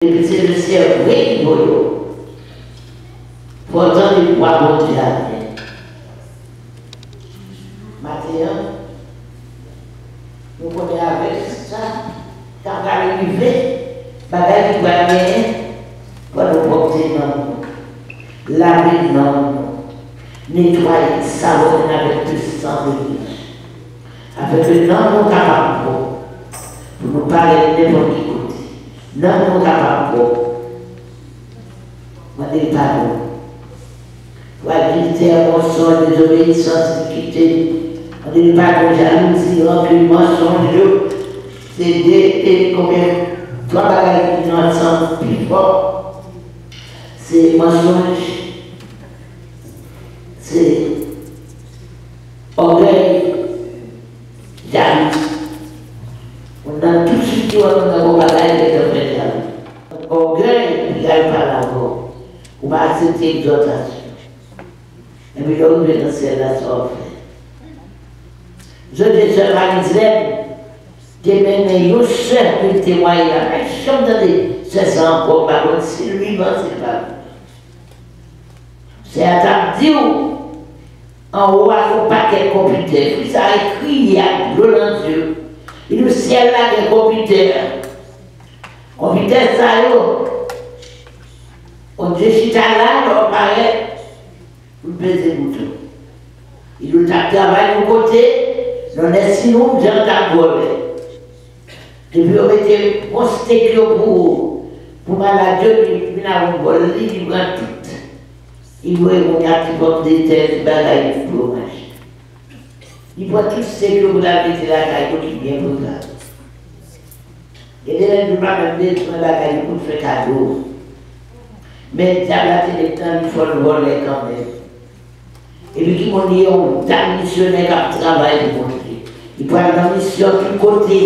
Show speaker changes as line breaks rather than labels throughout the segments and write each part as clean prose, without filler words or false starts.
Et c'est le cerveau qui vaut. Pourtant, il faut monter à rien. Maintenant, nous connaissons avec ça, quand on va arriver, bagage qui va bien, pour nous porter non, laver non, nettoyer, savonner avec le sang de Dieu. Avec le nom, nous capables pour nous parler de n'importe qui côté. Non, nous capables on n'est pas bon. Pour quitter un mensonge, désobéissance, quitter. On n'est pas de jalousie, rancune, mensonge. C'est des trois bagages qui sont ensemble plus fort. C'est mensonge, c'est orgueil, jalousie. On a tout ce qui est dans le bagage qui est fait jaloux. Orgueil, il n'y a pas l'amour. On va accepter l'exhortation. Et puis, on va dans celle-là, ça va faire. Je dis, je Marie-Zène, qui est même un seul qui témoigne là, mais je suis entendu, c'est ça encore, par contre, si lui, c'est pas. C'est à ta dire, en haut, à un paquet de computer, puis ça a écrit, il y a de l'eau dans Dieu. Et le ciel là, des computers. Computers, ça y est. On dit, si t'as là, on paraît, vous pesez le bouton. Il nous a travaillé de côté, on est sinon, j'en ai volé. Et puis, on mettait un steak pour maladie, il a un bol, il prend tout. Il voit qu'on a tout comme des têtes, bagailles, pour manger. Il voit tout ce que vous avez fait la caille, qui vient pour ça. Et les gens ne peuvent pas mettre la caille pour faire cadeau. Mais il y a la télé, il faut le voler quand même. Et puis, qui m'ont dit, on a missionnaire qui travaille pour montrer. Il peut aller dans la mission de tous côtés.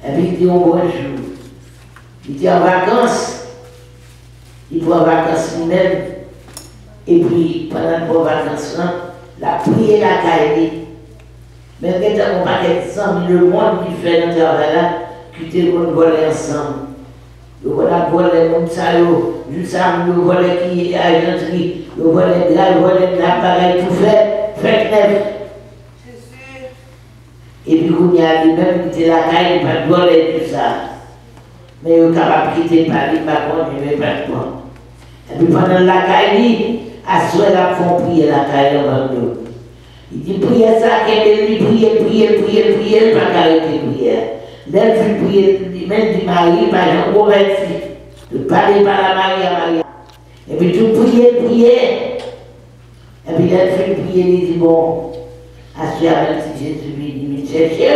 Et puis, il dit, on bonjour. Il dit en vacances. Il va en vacances lui-même. Et puis, pendant les vacances, la prière, la caille. Mais quand on va être ensemble, le monde qui fait notre travail-là, qui te voler ensemble. Le voilà voler mon salaud, du sang, le volet qui est argenterie, le volet de l'appareil, tout fait neuf. Et puis, il y a lui-même qui était la caille, il pas de voler tout ça. Mais il est capable de quitter Paris, par contre, il ne veut pas de quoi. Et puis, pendant la caille, à soi, la font prier la caille en nous. Il dit, priez ça, qu'elle dit, priez, pas qu'arrêter de prier. L'elle fait prier, même du mari, par exemple, converti, de parler par la Marie à Marie. Et puis tout prier. Et puis l'elle fait prier, il dit, bon, à ce moment si Jésus lui dit, mais cherchez,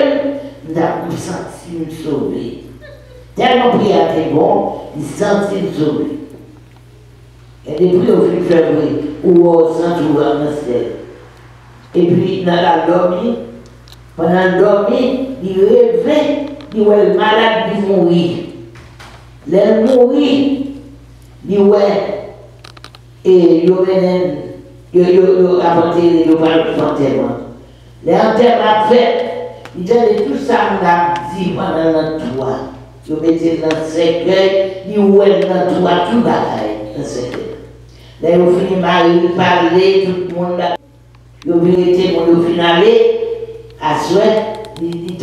nous avons senti nous sauver. Tellement prier à tes bons, il sentit nous sauver. Et depuis au fil février, où on sent tout dans le ciel. Et puis dans la dormie, pendant le dormir, il rêvait. Il est malade, il mourit. Il mourit, il est et il a apporté le enterrement. L'enterrement fait, il dit tout ça, on a dit pendant notre toit. Il mettait dans le cercueil, il est dans le toit, tout bagaille dans le cercueil. Là, il a fini de parler, tout le monde a. Il a fini aller à souhait, il dit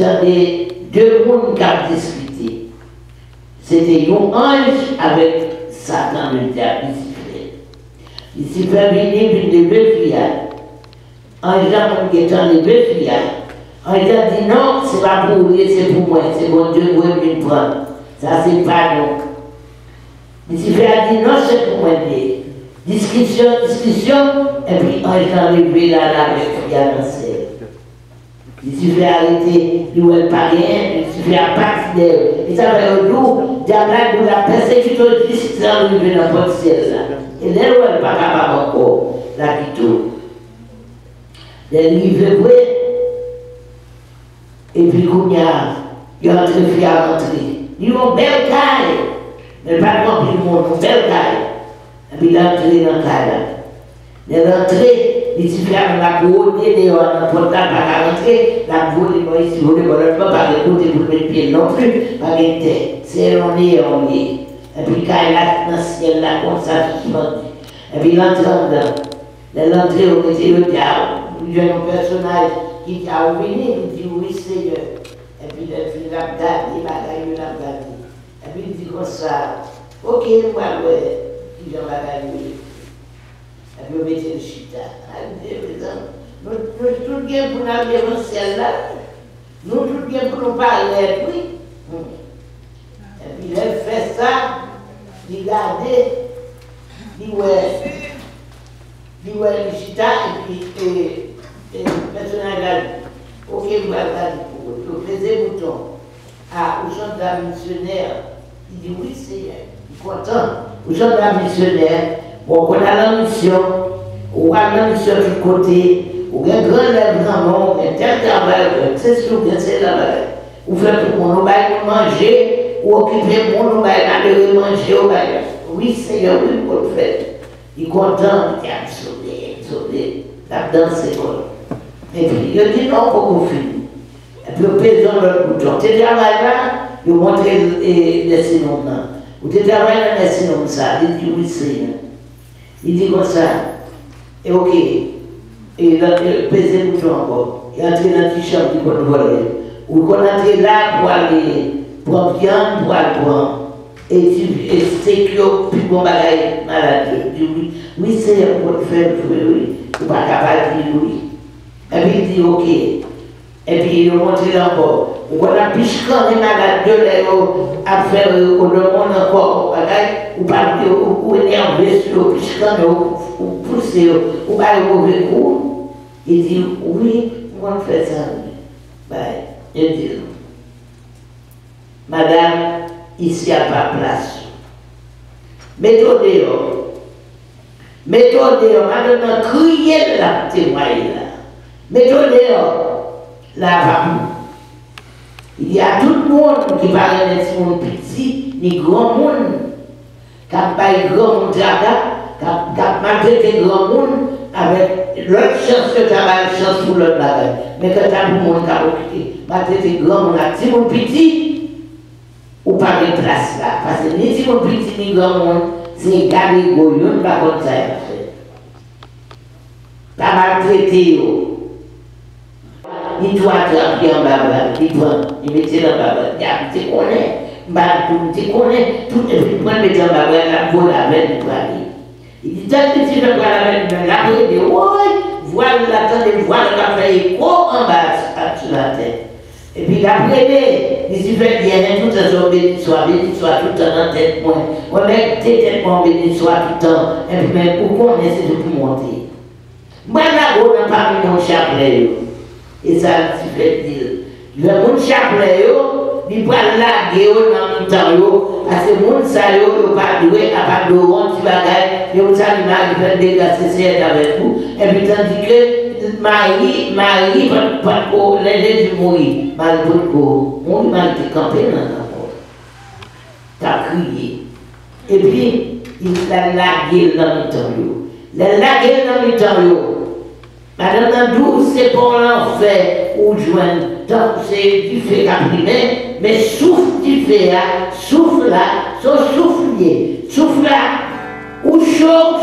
deux mondes qui ont discuté. C'était un ange avec Satan, le diable, Lucifer venait d'une des deux filles. Ange qui est dans les deux filles. Ange a dit non, ce n'est pas pour lui, c'est pour moi, c'est bon Dieu, vous pouvez me prendre. Ça, c'est pas non. Lucifer a dit non, c'est pour moi. Discussion, et puis ange a arrivé là, avec la fille. Il a arrêté, il ne pas rien, il a pas fidèle. Il s'appelle le loup, diable pour la persécution juste sans arriver dans votre ciel là. Et là, il n'est pas capable encore, la quito. Les livres vrais, et puis il a entré, il a rentré. Il a une belle caille, mais pas rempli le monde, une belle caille. Et puis il a entré dans la caille. Les rentrées, les différents la couronnée, les portables pas rentrer, la voler, moi ici, voler, pas par les côtés pour mettre pied non plus, pas les têtes. C'est on est. Et puis quand il a dans le ciel, là, comme ça, suspendu. Et puis l'entrée dedans. L'entrée au métier, il y a un personnage qui a venu, il dit oui, Seigneur. Et puis il a gardé, il a gardé. Et puis il dit comme ça, ok, moi, qui j'en vais gagner. Et puis on mettait le chita. Nous tous bien pour nous aller dans le ciel là. Nous tous bien pour nous parler, oui. Et puis il fait ça, il gardait, il le chita et puis le personnage a dit, ok, vous allez pour vous. Il faisait bouton. Ah, où sont les missionnaires? Il dit oui, Seigneur. Il est content. Où sont les missionnaires? Bon, on a la mission, on a la mission du côté, on a un grand lèvement, on a un tel travail, c'est ce que vous faites là-bas. Vous faites tout le monde, on va manger, ou occuper le monde, on va aller manger, on va. Oui, Seigneur, oui, pour le faire. Il est content, il a sauvé, là-dedans, c'est bon. Et puis, il dit non, pour qu'on finisse. Et puis, on pèse dans l'autre bouton. Tu travailles là, il montre les synonymes là. Ou tu travailles dans les synonymes ça, il dit oui, Seigneur. Il dit comme ça, et ok, et il a pesé le bouton encore, il a entré dans le petit champ qui peut voler, ou qu'on entre là pour aller prendre viande, pour aller prendre, et c'est que puis bon bagaille malade, il dit oui, oui c'est pour le faire, oui, ou pas capable de dire oui. Et puis il dit ok, et puis il a montré encore. On a plus quand les malades de l'aéro à faire au monde encore, ou pas ou énervé sur le plus quand ou pousser ou pas au mauvais coup. Il dit oui, on fait ça. Il dit madame, ici à pas place. Mettons dehors. Mettons dehors. Madame, criez la témoigne là. Mettons dehors. La papou. Il y a tout le monde qui parle de mon petit, ni grand monde, qui a pas grand monde qui a maltraité grand monde avec l'autre chance que tu as la chance pour l'autre bagage. Mais quand tu as pour monde qui a occupé, maltraité grand monde, si mon petit, ou pas de place là. Parce que ni si mon petit ni grand monde, c'est garder goyon, pas comme ça. Tu as maltraité. Il doit attraper en bas, il prend, il mettait dans bas, il tu connais, tout le monde mettait en bas, la voile avec le aller. Il dit, tant que tu veux prendre avec le la il dit, oui, voile, l'attendez, voile, va faire écho en bas, sur la tête. Et puis après, il se fait bien, tout le temps, béni soit tout le temps dans la tête, moi. On met tes têtes, béni soit tout le temps, et puis même, pour qu'on essaie de tout monter. Moi, là, on n'a pas mis mon chapelet. Et ça, tu fais dire. Le monde chapelet, il va laguer dans le temps, parce que le monde, ça, il ne va pas douer, à pas de rond, tu vas gagner, il va faire des dégâts, c'est avec vous. Et puis, tandis que Marie, pas les du mourir, Marie, pas mourir, Marie, t'es campé dans la porte. T'as crié. Et puis, il a lagué dans le temps. Il a lagué dans le temps. Madame Nandou, c'est pour l'enfer ou joindre. Donc, c'est du fait caprimé, mais souffle du fait là, souffle là, son soufflier. Souffle là, ou chaud,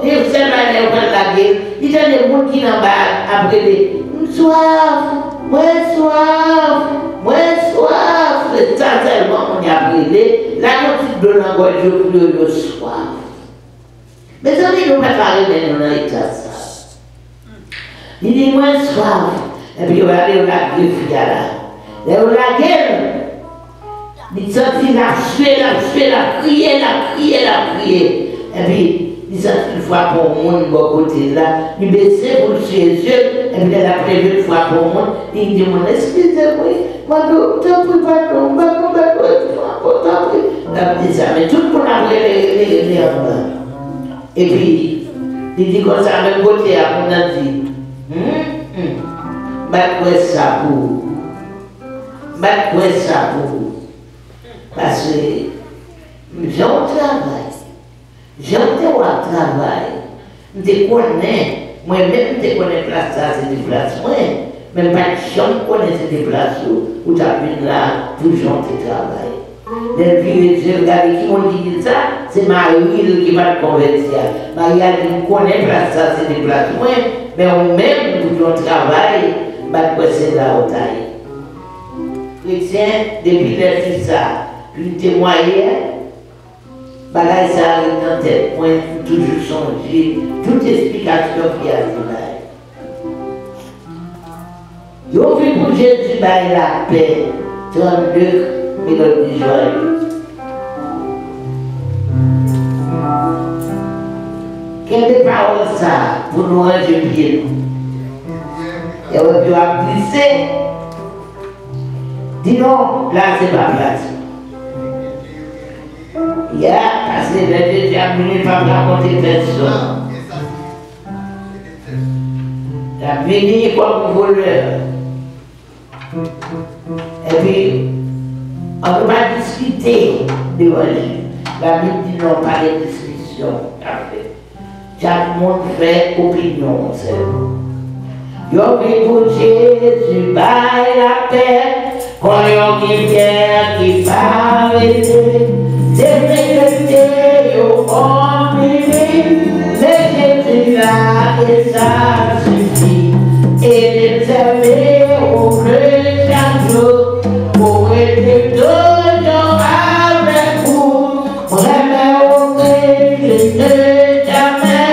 il fait mal à la gueule. Il y a des gens qui n'en bas après les soif, c'est ça tellement on y a brûlé. La notice de l'angoisse, je le soif. Mais ça, ils n'ont pas parlé de nous dans l'état ça. Il dit, moi, soif. Et puis, on va aller au lac de Figala. Et au lac, il sentit la crier. Et puis, il sentit une fois pour le monde, bon côté là. Il baissait pour le suer les yeux. Et puis, il a prévu une fois pour le monde. Il dit, mon excusez-moi, moi, t'en prie pas, t'en prie. Il a dit ça, mais tout le monde a pris les enfants. Et puis, il dit comme ça, même côté, on a dit, Battre ça pour. Parce que j'ai un travail. Je connais, moi-même, je connais place ça, c'est des places, même pas de chambre, je connais ces places où tu as vu là, toujours tu travailles. Les filles, je regarde qui m'ont dit ça, c'est Marie qui va te convertir. Marie a dit, je connais place ça, c'est des places, mais on même, toujours travail, c'est là où tu as. Chrétien, depuis les filles ça, lui témoigner, bagage ça arrive dans tel point, toujours changer, toute explication qui a dit. Yo vu pour Jésus bailler la paix, 32 mélodies joyeuses. Quelle parole ça pour nous ranger pied nous? Et on peut glisser. Dis non, là c'est pas place. Parce que les deuxième minute, pas raconter personne. La béni comme voleur. Et puis, on ne peut pas discuter devant lui. La Bible dit non, pas de discussion. Chaque monde fait opinion. Yo vu pour Jésus, baille la paix, quand yon qui vient, qui va arrêter. C'est yo comprimé, mais Jésus là, et ça suffit. Et l'observer au plus chaque jour, pour être toujours avec vous. Vraiment au Christ de jamais,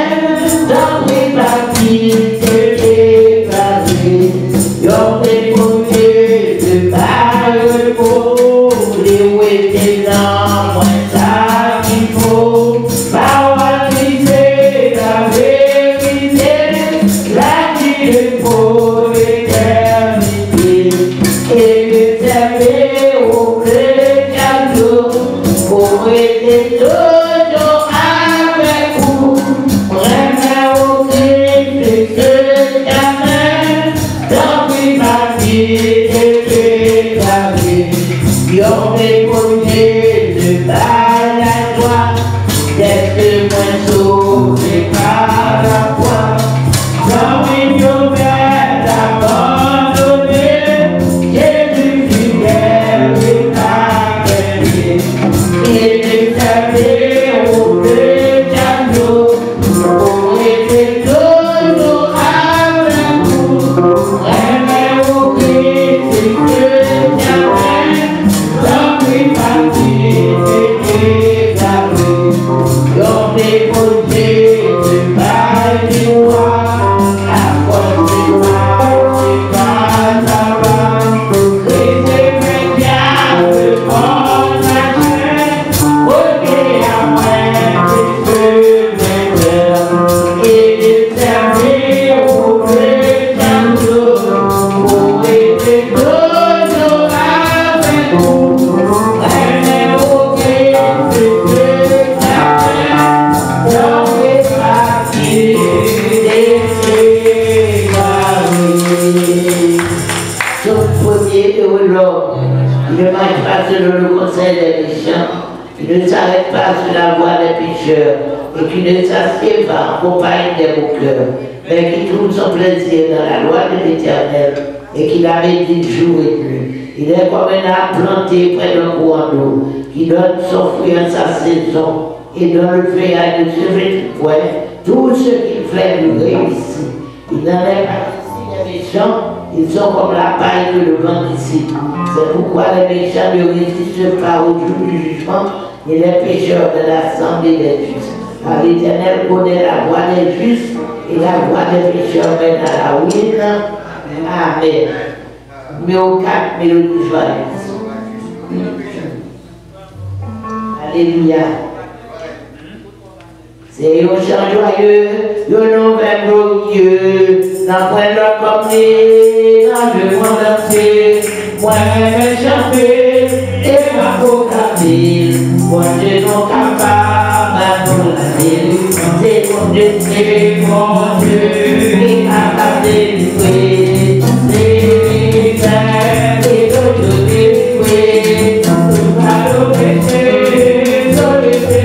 dans les parties que j'ai passées. Yon déposé de balle pour les ouéter dans moi ça qu'il faut. Parole qui fait la vérité, la vie pour l'éternité. Et le servir au chrétien pour être toujours avec vous. Vraiment au Christ de jamais, dans les parties que la vie. Yon déposé de balle à toi, d'être moins sauvé par la foi. Sans une nouvelle abandonnée, Jésus fidèle est agréé. Et de servir au chrétien pour être toujours avec vous. Vraiment au Christ de jamais, dans les parties que Yon déposé de balle du roi, à cause du mal, c'est pas ça va. Et c'est chrétien de mon nature, ok après c'est ce et de servir au chrétien pour être toujours avec vous. Vraiment au Christ de dans les parties son premier théologue, il ne marche pas selon le conseil des méchants, il ne s'arrête pas sur la voie des pécheurs, et qui ne s'assied pas en compagnie des moqueurs, mais qui trouve son plaisir dans la loi de l'Éternel, et qui la médite jour et nuit. Il est comme un arbre planté près d'un courant d'eau, qui donne son fruit en sa saison, et dans le feuillage de ce petit point, tout ce qu'il fait lui réussit. Il n'en est pas ici les méchants, ils sont comme la paille que le vent dissipe. C'est pourquoi les méchants ne résistent pas au jour du jugement, et les pécheurs de l'assemblée des justes. Car l'Éternel connaît la voie des justes, et la voie des pécheurs mène à la ruine. Amen. Numéro 4, mélodie joyeuse. Alléluia. C'est un chant joyeux, un nom glorieux, dans point de comme dans le monde entier. Moi, je vais chanter, et ma proclamer. Moi, je non capable de l'année. C'est mon Dieu, c'est mon Dieu, qui a délivré. C'est l'Éternel, et l'autre délivré. Tout va le péché, sur le péché.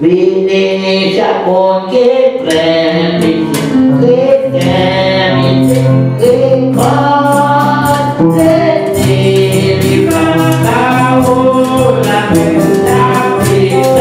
Vini chapon che premi, che temi, che forte devi fare la bella vita,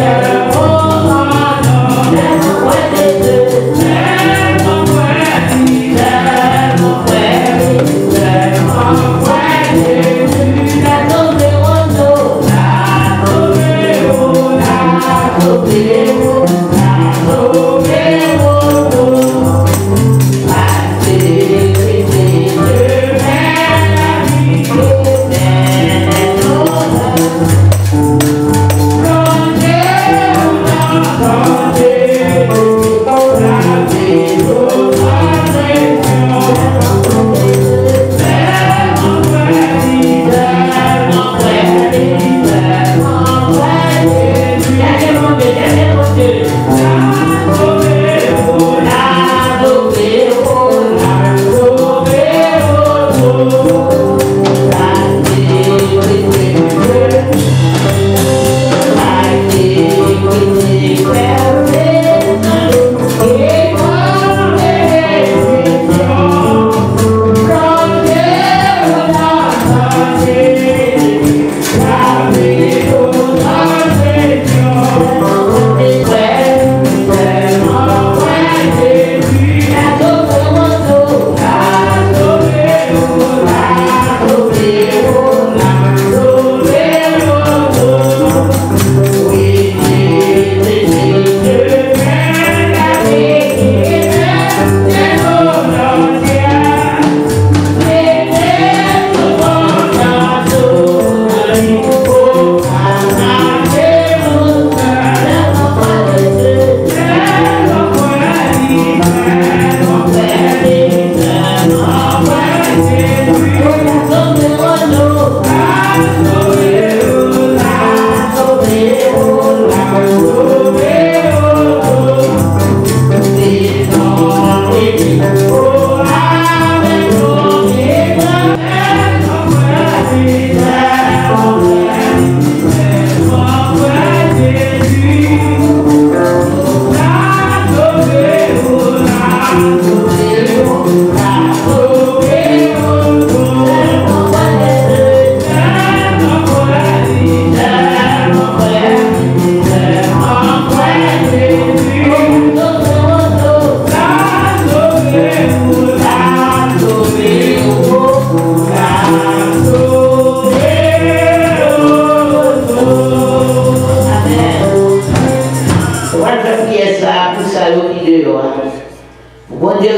Bon Dieu,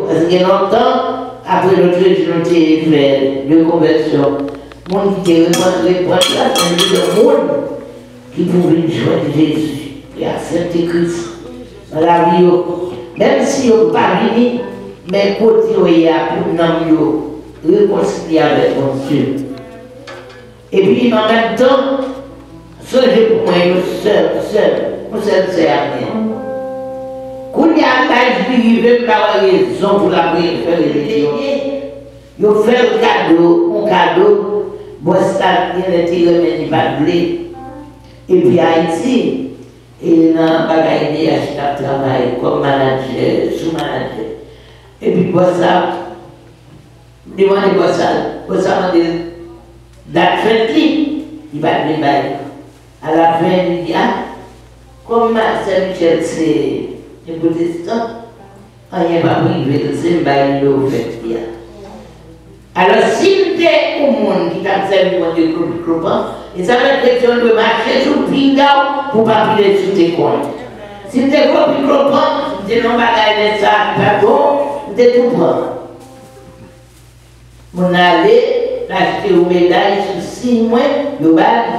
parce qu'il y a longtemps, après notre de conversion, le monde qui était répandu là, c'est le monde qui pouvait choisir Jésus et accepter Christ dans la vie. Même si on n'est pas venu, mais côté où il y a pour nous réconcilier avec mon Dieu. Et puis en même temps, songez pour moi, seul, c'est rien. Quand il y a un âge qui veut avoir raison pour la faire religion, il fait un cadeau, bon, ça vient de tirer, mais il va blé. Et puis Haïti, il a un bagage d'acheter un travail comme manager, sous-manager. Et puis pour ça, demandez pour ça, date friendly, il va te bailler. À la fin, il dit, ah, comme Saint-Michel, c'est un protestant, il n'y a pas privé, c'est un bail de fait. Alors, si tu es au monde qui t'a servi de groupe, et ça va être question de marcher sur le pinga pour ne pas piler sur tes comptes. Si tu es gros, tu es non bagage de ça, pas bon, tu es tout prendre. On allait acheter une médaille sur 6 mois de balle.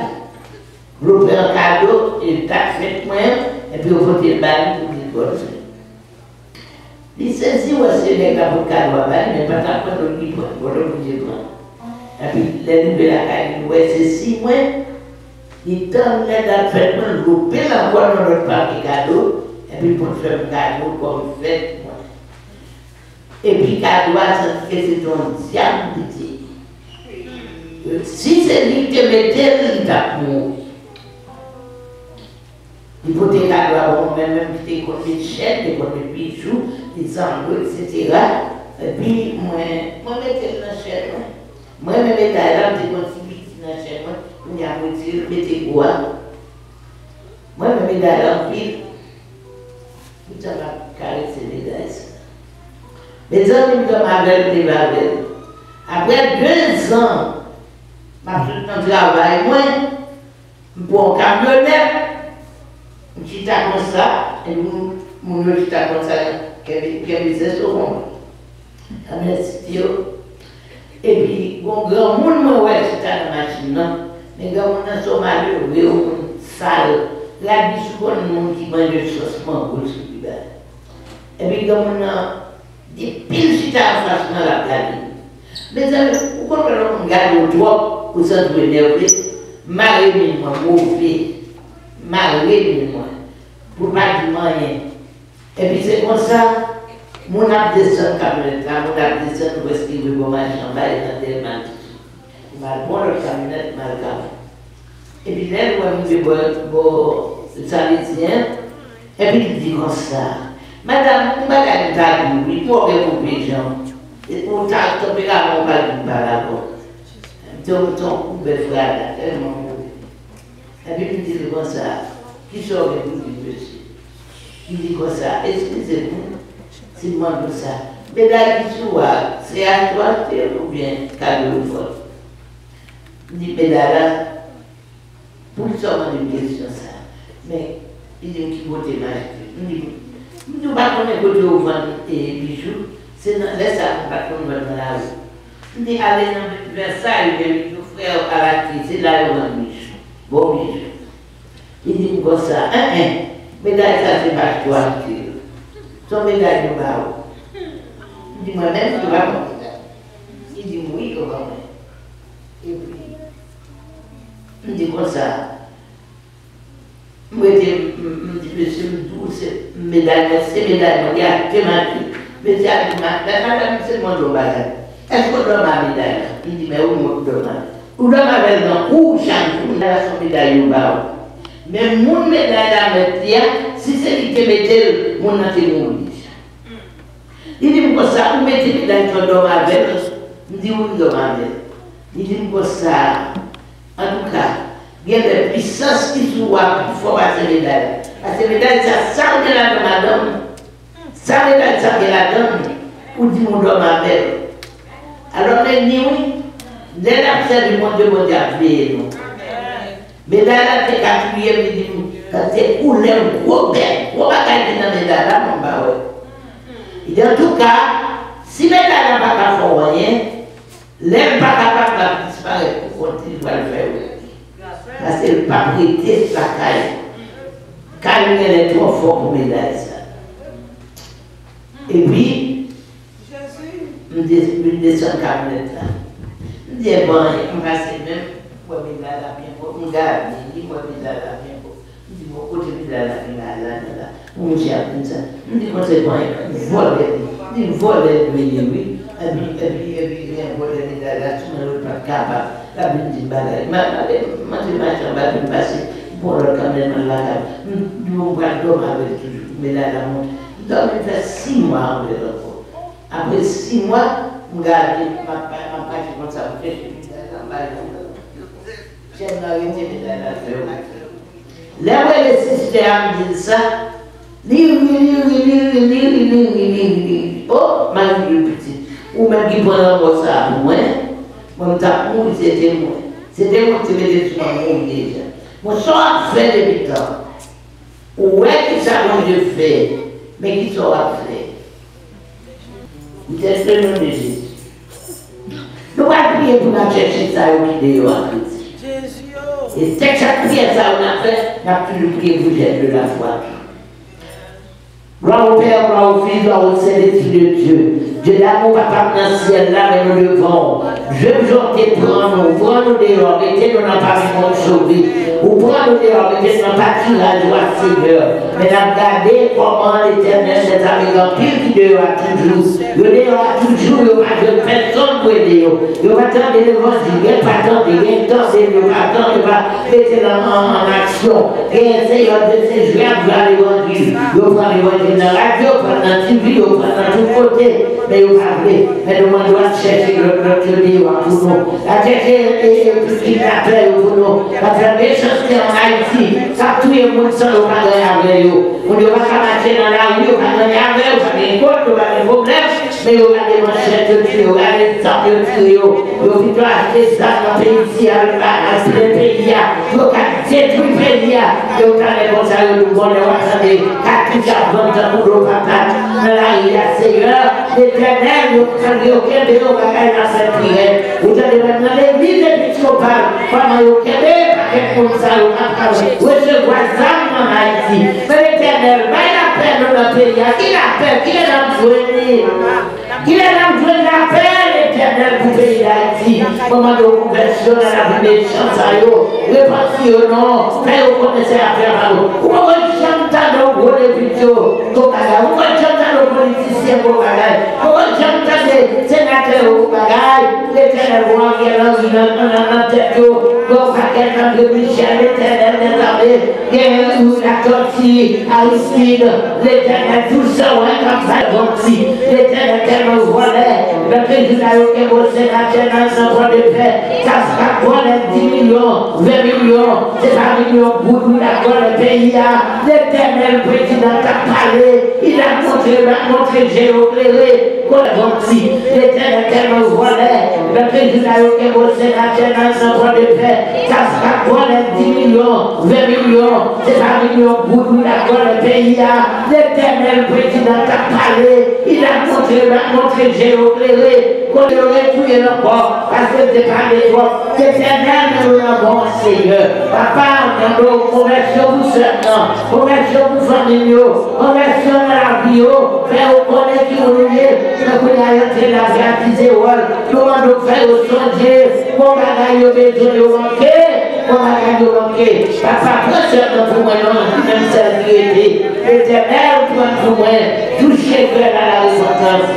Vous faites un cadeau, et taxe 7 mois, et puis vous faites le balle pour dire quoi. Il saisit aussi les gars pour cadeau, mais pas tant pour le livre, pour le livre. Et puis, les nouvelles à caille, c'est 6 mois. Il donne l'aide à faire un loupé, l'envoie dans notre parc cadeau, et puis pour faire un cadeau comme fait. Et puis, cadeau, c'est ton diable. Si c'est lui qui te mettait, il t'a pour. Il faut des cadeaux, même qui te connaît des chaînes, des bijoux, des sanglots, etc. Et puis, moi, mettais dans la chaîne. Moi, je mettais là, je continue dans la chaîne. Il y a un petit mettez quoi. Moi, je mettais là, puis, tout ça m'a caressé les médailles. Mes amis me m'avaient des babelles. Après 2 ans, je suis travail, moi, pour un camionnette, je suis comme ça, et mon autre suis comme ça, qui est sur moi. Et puis, bon, grand monde, moi, c'est dans la machine, non? Mais grand monde, sont malheureux, ils sale. La vie, c'est le monde qui mange de sauce, mango, sur le bas. Et puis, grand monde, des piles sur ta face dans la cabine. Mais pourquoi on regarde au toit, pour s'en énerver, marrer-moi, mauvais, marrer-moi, pour pas dire rien. Et puis c'est comme ça, mon âme descend camionnette là, mon âme descend pour esquiver pour ma chambre, dans des mains. Il m'a bon le camionnette, mal calme. Et puis là, je vais voir le Salésien, et puis il dit comme ça, Madame, vous m'avez dit, il faut que vous les gens. Et pour ta température, on va dire par rapport. Donc, ton coup de frère, tellement mauvais. Et puis, il dit comme ça, qui sort de vous, monsieur? Il dit comme ça, excusez-moi, c'est moi comme ça. Mais là, il dit, c'est à toi, ou bien, cadeau de vote. Il dit, mais là, pour ça, on a une question, ça. Mais, il dit, qui vote m'acheter? Il dit, nous ne pas connaître côté au ventre et bijoux. C'est dans les salles qu'on va dans la rue. On dit, allez dans Versailles, nos frères à la crise, c'est là où on a bijoux. Bon bijoux. Il dit comme ça, médaille, ça c'est pas toi, son médaille de barreau. Il dit, moi-même, tu vas mon médaille. Il dit, oui, comment même. Et puis, il dit comme ça. Moi, je dis, monsieur, d'où c'est médaille, regarde, tu m'as dit. Mais madame, c'est mon dommage. Est-ce qu'on donne ma médaille? Il dit, mais où mon dommage? Où donne ma médaille? Où change? Où a son médaille au bas? Mais mon médaille là, si c'est lui qui mettait, mon n'a été mon. Il dit, comme ça, vous mettez les médailles sur le dommage? Il dit, où le dommage? Il dit, comme ça, en tout cas, il y a des puissances qui sont plus fortes à ces médailles. À ces médailles, ça sort de la madame. Ça veut dire ça que la donne pour dire mon homme à faire. Alors, elle dit oui, dès l'absence du monde de mon Dieu, non. Mais là, elle a quatrième, elle dit, quand c'est où l'air gros bête, on va gagner dans les là, mon bah ouais. Il dit en tout cas, si les là n'a pas qu'à faire rien, l'air pas capable de disparaître pour continuer à le faire. Parce qu'elle n'a pas prêté sa caille. Car elle est trop fort pour médaille. Et puis, je descends camionnette là. Je dis, bon, on va se même, moi, je vais là bien, on garde, je dis, moi, je vais là bien, je dis, mon côté, je vais là, on j'ai appris ça. Je dis, quand c'est bon, je dis, voler, oui, et puis, voler, là, tu ne pas capable, la petite bagarre. Ma chambre va passer pour le camionnette là, je vais voir l'homme avec toujours, mais là, la montre. Donc, il fait 6 mois en repos. Après 6 mois, je regarde ma page comme ça, je fais j'aime l'arrêter de la faire. Là où les sisters me disent ça, oh, ma vie petite. Ou même qui prend un ça pour moi, mon tapon, c'était moi. C'était moi qui mettais sur mon déjà. Mon soir fait depuis temps. Où est-ce que ça je fais? Mais qui sera fait? Vous êtes le nom de Jésus. Nous allons prier pour nous chercher ça au milieu en Christ. Et chaque prière ça on a fait, nous avons toujours prié pour l'aide de la foi. Gloire au Père, gloire au Fils, gloire au Saint-Esprit de Dieu. Dieu d'amour, papa, dans le ciel, là, mais nous devons. Je veux prendre nous dehors, mettez-nous dans pas monde sauvé. Ou prendre nous dehors, mettez-nous dans pas tirage, Seigneur. Mais regardez comment l'Éternel est avec un pile qui dehors toujours. Le dehors toujours, il n'y a pas de personne pour aider. Il n'y a pas tant de l'évangile, il n'y a pas tant de temps, il n'y a pas tant de mettez en action. Et Seigneur, de ces joueurs, vous allez l'évangile. Vous prenez l'évangile dans la radio, vous prenez dans la TV, vous prenez dans tous côtés. Mais vous parlez, mais nous devons chercher notre Dieu pour nous. La chercher qui t'appelle pour nous. La faire méchanceté en Haïti, ça tout le monde sans le pas avec vous. On ne va pas marcher dans la rue, on va pas avec vous, ça fait compte, on va des problèmes, mais on va des manchettes de tuer, on va des temps de tuer, on va acheter ça dans le pays ici, à le pays, on va détruire le pays, on va les comme ça, on va les attendre, 4 ans pour le papa, dans la rue, Seigneur. L'Éternel, nous avons aucun de nos bagages dans cette prière. Vous allez maintenant l'église épiscopale. Pendant aucun de comme ça, recevoir ça en Haïti. Mais l'Éternel, il a paix dans notre pays. Qui a paix? Qui est dans le journée? Qui est dans le journée la paix, l'Éternel, pour le pays d'Haïti? Moment de conversion à la vie des chants, repentir au nom, faire reconnaître la paix à nous. Pourquoi on chante dans nos gros députés? Pourquoi on chante dans nos politiciens? Pourquoi j'aime les sénateurs au bagage, l'Éternel voit qu'il y a dans tête, pour quelqu'un de Michel, l'Éternel des armées, la tortille, Aristide, l'Éternel, tout ça, comme ça, l'Éternel tellement volait, le président qui est au sénateur dans un point de paix, ça sera quoi les 10 millions, 20 millions, c'est pas millions pour nous, d'accord, le pays, l'Éternel président a parlé, il a montré géocléré, l'Éternel tellement volait, le président qui est au sénateur dans un point de paix, ça sera quoi les 10 millions, 20 millions, c'est pas millions pour nous, d'accord, le pays, l'Éternel président a parlé, il a montré géocléré, qu'on aurait tué encore, parce que c'est pas les trois, l'Éternel nous l'a bon Seigneur, papa, dans nos conversions pour certains, conversions pour famille, conversions dans la vie, faire au connaître qui nous lié, nous pouvons entrer la baptiser, nous allons faire au songe, pour gagner au besoin de manquer, pour gagner au manquer, papa, prends certains pour moi, même celle qui était, l'Éternel, pour moi, toucher vers la repentance.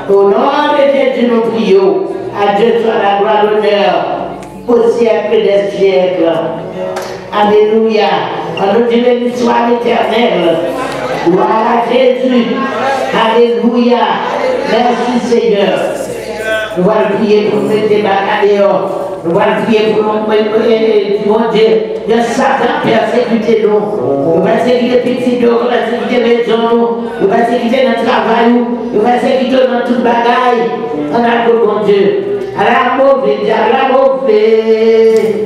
Au nom de Jésus, nous prions. À Dieu soit la gloire, l'honneur, au siècle des siècles. Alléluia. On nous dit l'histoire éternelle. Gloire à Jésus. Alléluia. Merci Seigneur. Nous allons prier pour mettre des bagages. Nous allons prier pour mon Dieu. De Satan persécuter nous. Nous allons persécuter petit nous, nous allons persécuter maison nous, nous allons persécuter notre travail, nous allons persécuter dans tout bagaille. On a le bon Dieu. À la mauvaise,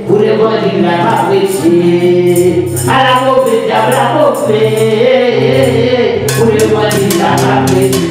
pour l'évangile n'a pas prêché. À la mauvaise, pour l'évangile n'a pas prêché.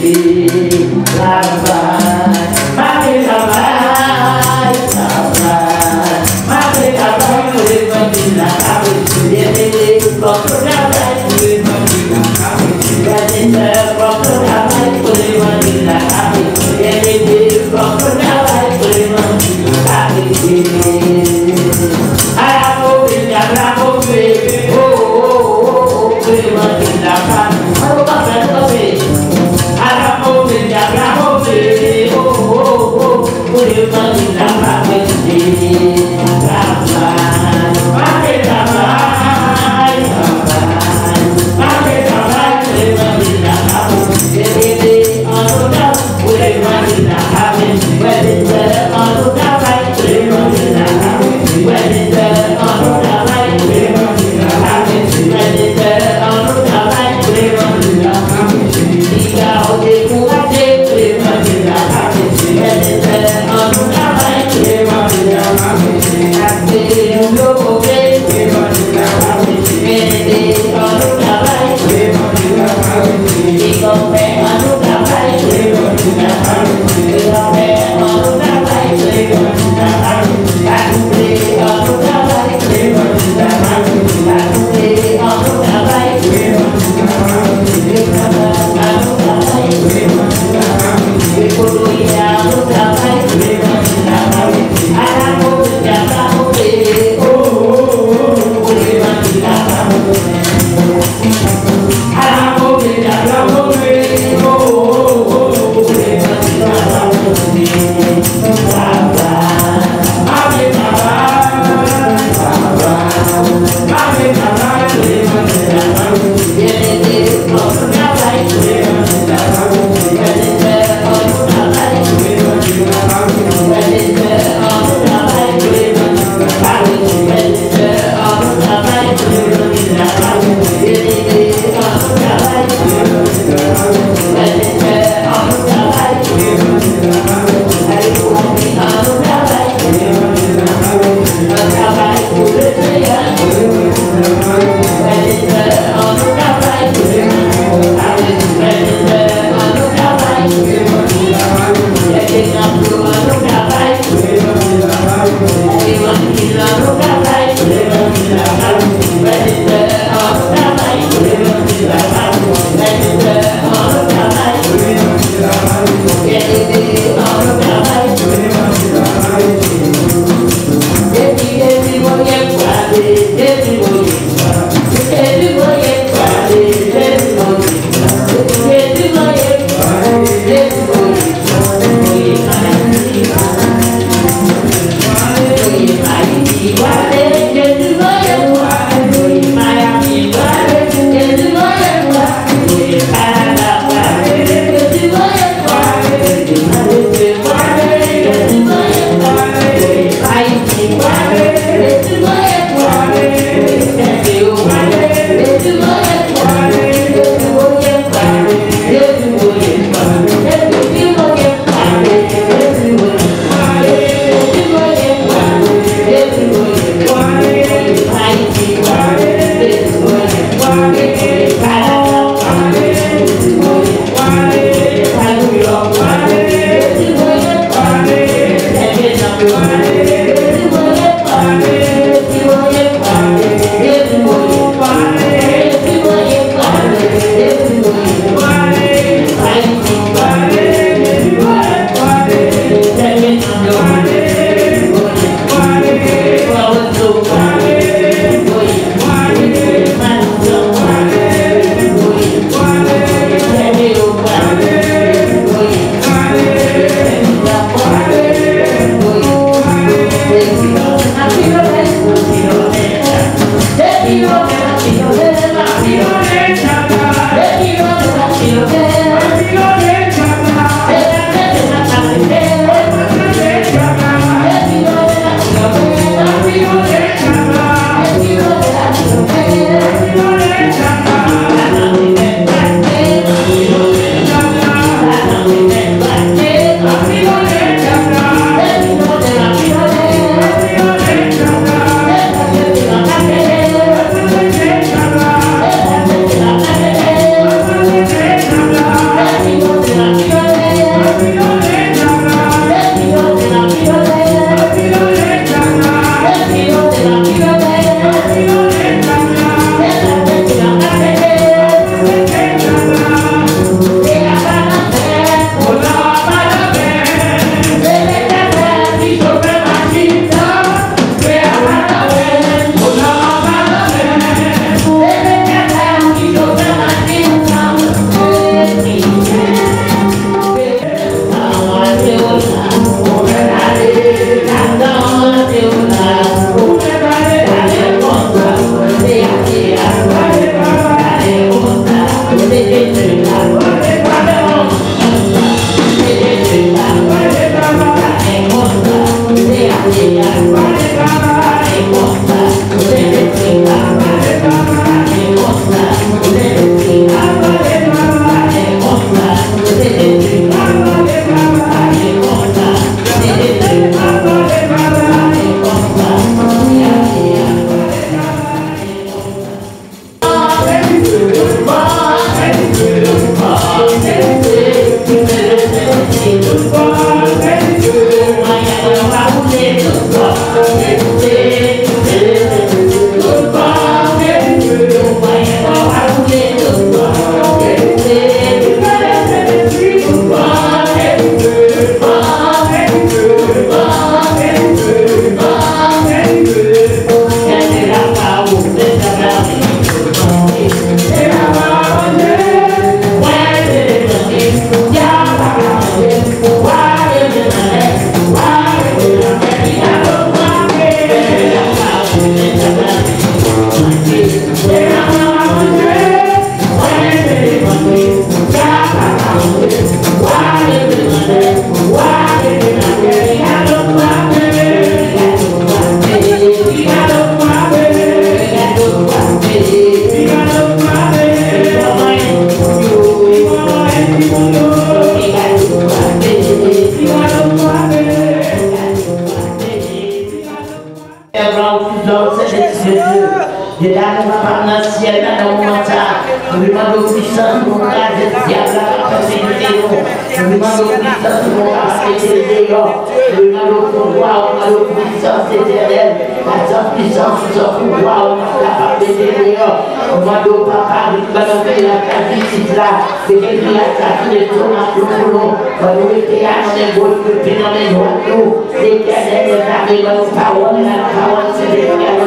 Je t'arrive par le ciel dans le moment ça. Je demande aux puissances pour la diable à persécuter nous. Je demande aux puissances pour la persécuter nous. Je demande au pouvoir, aux puissances éternelles. La seule puissance, son pouvoir, la capacité de nous. On demande au papa, il va nous faire la capacité là. C'est qu'il a cassé le tournant pour nous. On va nous mettre à nos égaux, que dans les doigts de nous. L'éternel est avec nos paroles, la parole, c'est l'éternel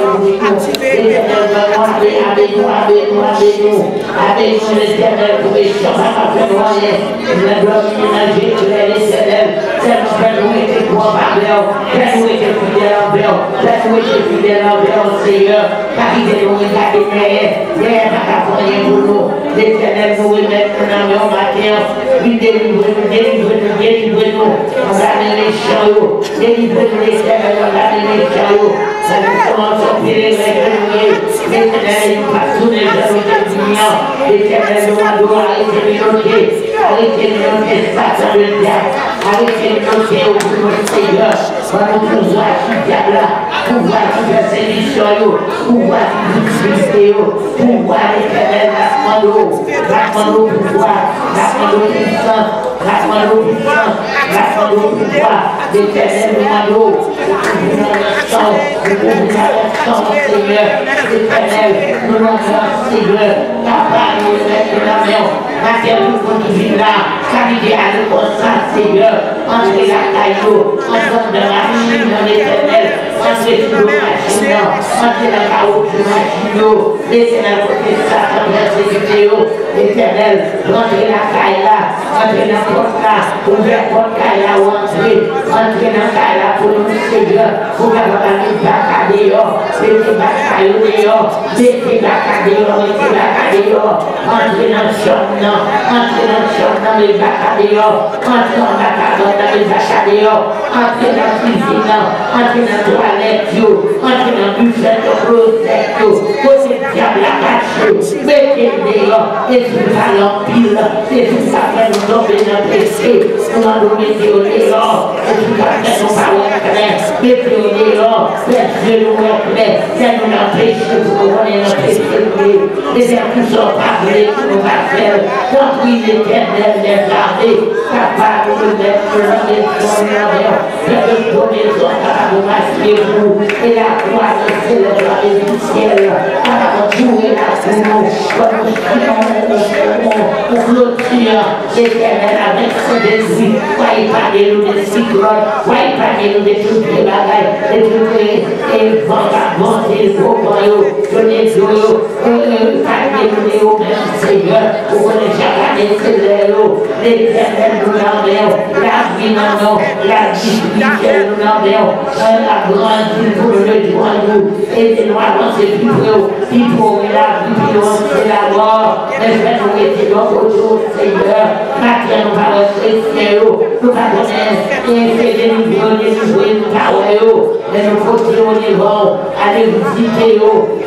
avec nous. Avec nous, l'éternel, pour les choses à faire noyer. La gloire ménager, tu es l'éternel. Fais-nous être probables, fais-nous être fidèles envers, fais-nous être fidèles envers le Seigneur. Car il est nous, il a des meilleurs, il n'y a pas pour nous. L'éternel nous remet dans le matin, nous délivre-nous. On va aller les champs, délivre-nous l'éternel, on va aller les champs. Ça nous commence à piler les l'éternel, il passe tous les jours de l'union. L'éternel nous adore, arrêtez de noter, Satan le diable, arrêtez de noter au Seigneur. On nous pouvoir qui diable là, pouvoir qui fait séduire bénédiction, pour voir visibilité, pour voir l'éternel, la pouvoir, la puissance, la pouvoir, l'éternel, Seigneur, l'éternel, nous l'avons, Seigneur, papa, nous le mettons la main, la terre nous vit là, car il est à nous comme ça, Seigneur, entrez la caillou, entrez dans la machine, dans l'éternel, entrez sur la machine, entrez dans la caillou, laissez la côté de ça, dans la sécurité, l'éternel, entrez la caille là, entrez dans la porte là, ouvrez la porte caille là, entrez dans la caille là, pour nous, Seigneur, pour avoir la vie dehors, mettez la caillou dehors, mettez la caille dehors, mettez la caille dehors, entrez dans le champ, entrez dans le champ, dans les bacs dehors, entrez dans la cabane, dans les bacs dehors, entrez dans la cuisine, entrez dans la toilette, entrez dans le buffet, dans le closet, posez le diable à cacher, mettez-le dehors, et tout ça l'empile, et tout ça fait nous tomber dans le péché, nous allons mettre au dehors, et tout ça fait nous parler clair, mettez au dehors, faites Dieu nous clair, faites-nous l'empêcher pour nous donner l'empêcher, les gens qui sont parlés, qui nous va faire, tant qu'il est l'éternel les garder, capable de mettre les gens de donner son capable de masquer vous, et la croix de célébrer du ciel, capable de jouer la cour, comme nous pour clôture, l'éternel avec ses désirs, voyez pas des loups de cyclones, voyez pas des loups de toutes les bagailles, et toutes les vagabonds, les gros boyaux, les joyaux, pas des loups de même Seigneur, pour qu'on ait jamais l'éternel nous l'enverrons, la vie maintenant, la vie spirituelle nous l'enverrons, la grande vie pour le droit nous, et nous avancer plus pour la vie, c'est la mort, mais fais-nous rester dans votre chose, Seigneur, maintenant nous allons rester, nous allons essayer de nous donner, nous parler, mais nous continuons devant, aller visiter,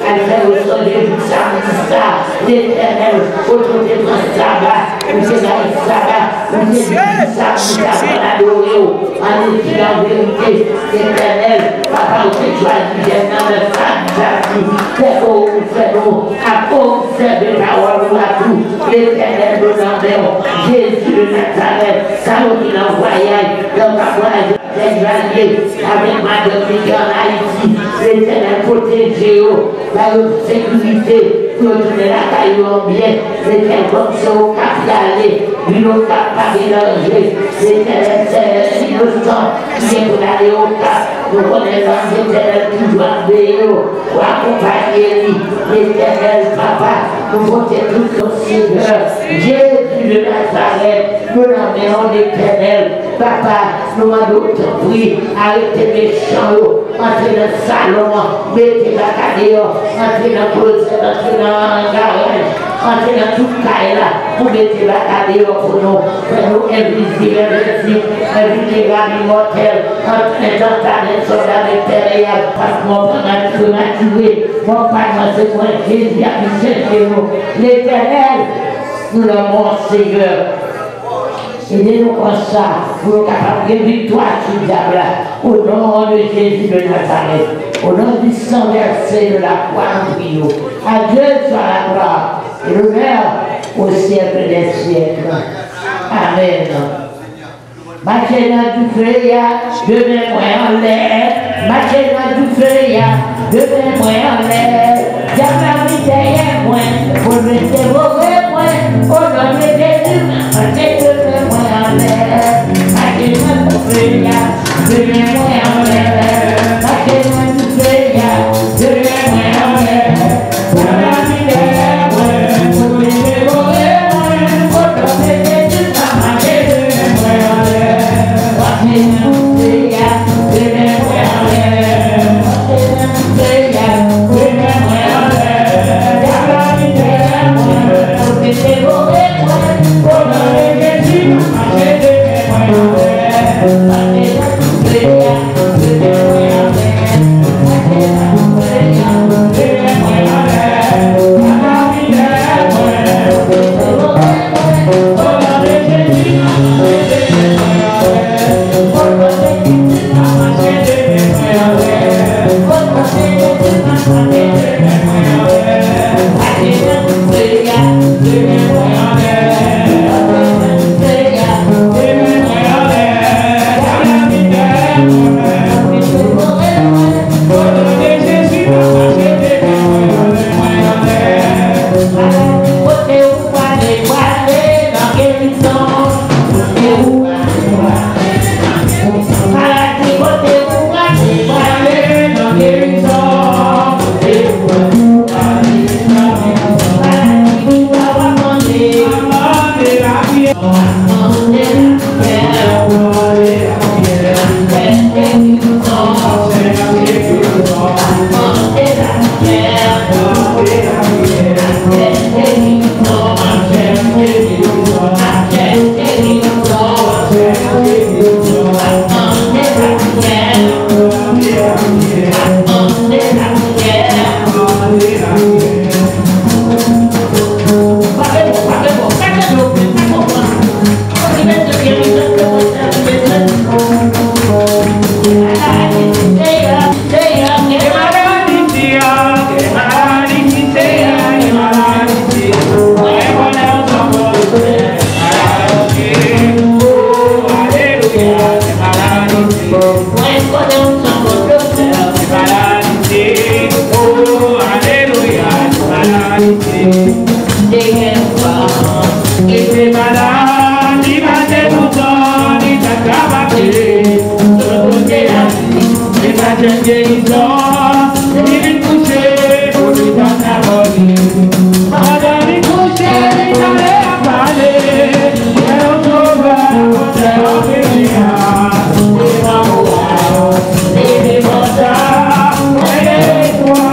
aller faire le son de ça, l'éternel, autour de notre sabbat, nous sommes dans le sabbat, nous sommes adorés, en étude en vérité, l'éternel, papa, tu choisis bien dans le sabbat, fais-nous, à observer la parole à tout, l'éternel nous enverrons, Jésus de Nazareth, ça nous dit en voyage, dans la voyage, avec Madame Miguel en Haïti, l'éternel protégé, la sécurité, pour retourner la caillou en bien, l'éternel comme ça au cap y aller, lui au cap pas mélanger, l'éternel c'est innocent, qui est pour aller au cap, nous connaissons l'éternel qui doit veiller, pour accompagner lui, l'éternel papa, nous comptons tout comme Seigneur, Jésus de Nazareth, nous l'emmenons l'éternel, papa, nous demandons ton prix, arrêtez les méchants, entrez dans le salon, mettez la cadeau, entrez dans le closet, entrez dans le garage, entrez dans toute caille là, pour mettre la cadeau pour nous, nous invisibles, invisibles, immortels, instantanés, soldats matériels, parce que mon père m'a tué, mon père c'est moi, Jésus a pu chercher nous, l'éternel, nous l'aimons Seigneur. Aidez-nous comme ça, pour nous capables de victoire sur le diable, au nom de Jésus de Nazareth, au nom du sang versé de la croix en prions. À Dieu soit la gloire et l'honneur au siècle des siècles. Amen. Maintenant du feu, demain moi en l'air. Maintenant du feu, demain moi en l'air. Diable mis derrière moi, pour me dévorer moi, au nom de Jésus, demain moi en l'air. Maintenant du feu, demain moi en l'air. Maintenant du feu, demain moi en l'air. Diable mis derrière moi, pour me dévorer moi, au nom de Jésus, demain moi en l'air.
Yeah. Oh, alléluia, il est malade, il va te tout il t'a travaillé, il va te guérison, il vient coucher pour lui dans ta bonne. Pendant il coucher, il t'allait à parler, et on trouve un frère obéissant, il va mourir, il est mort, et toi,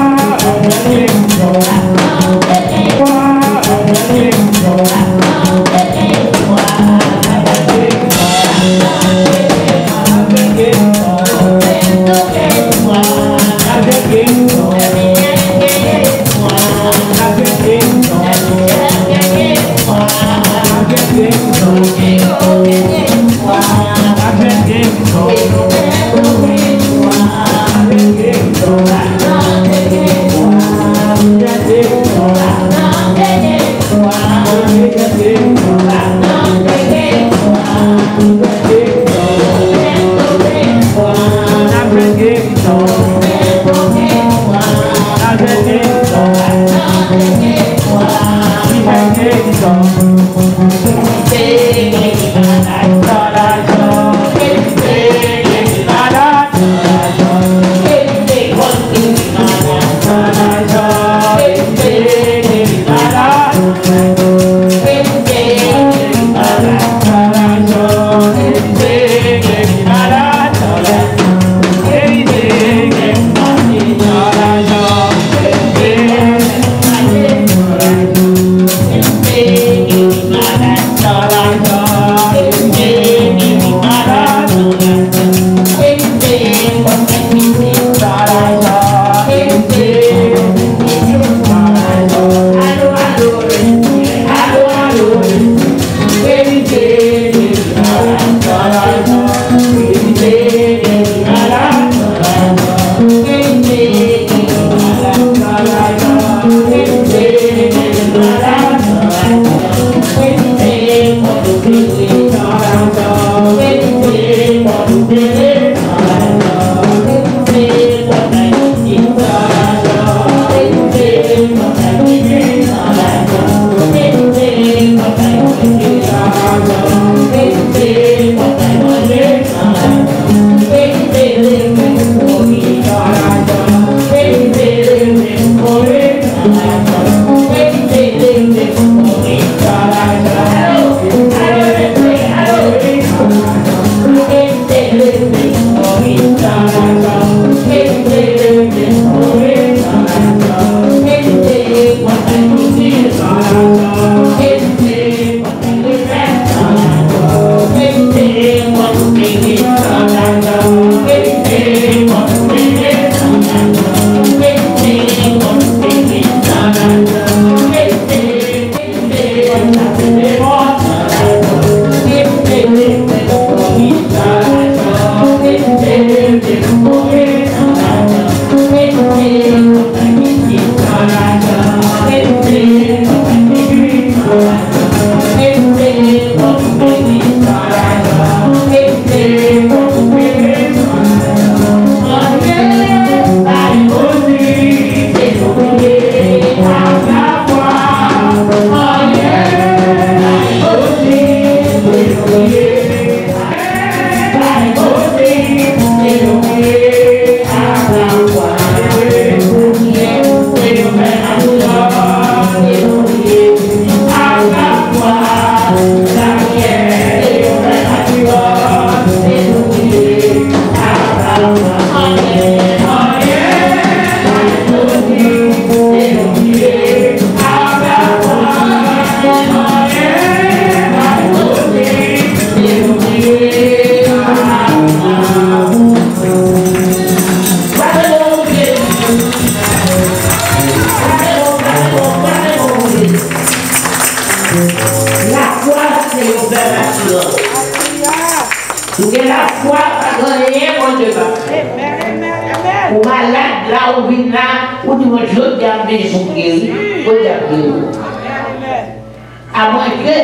À moins que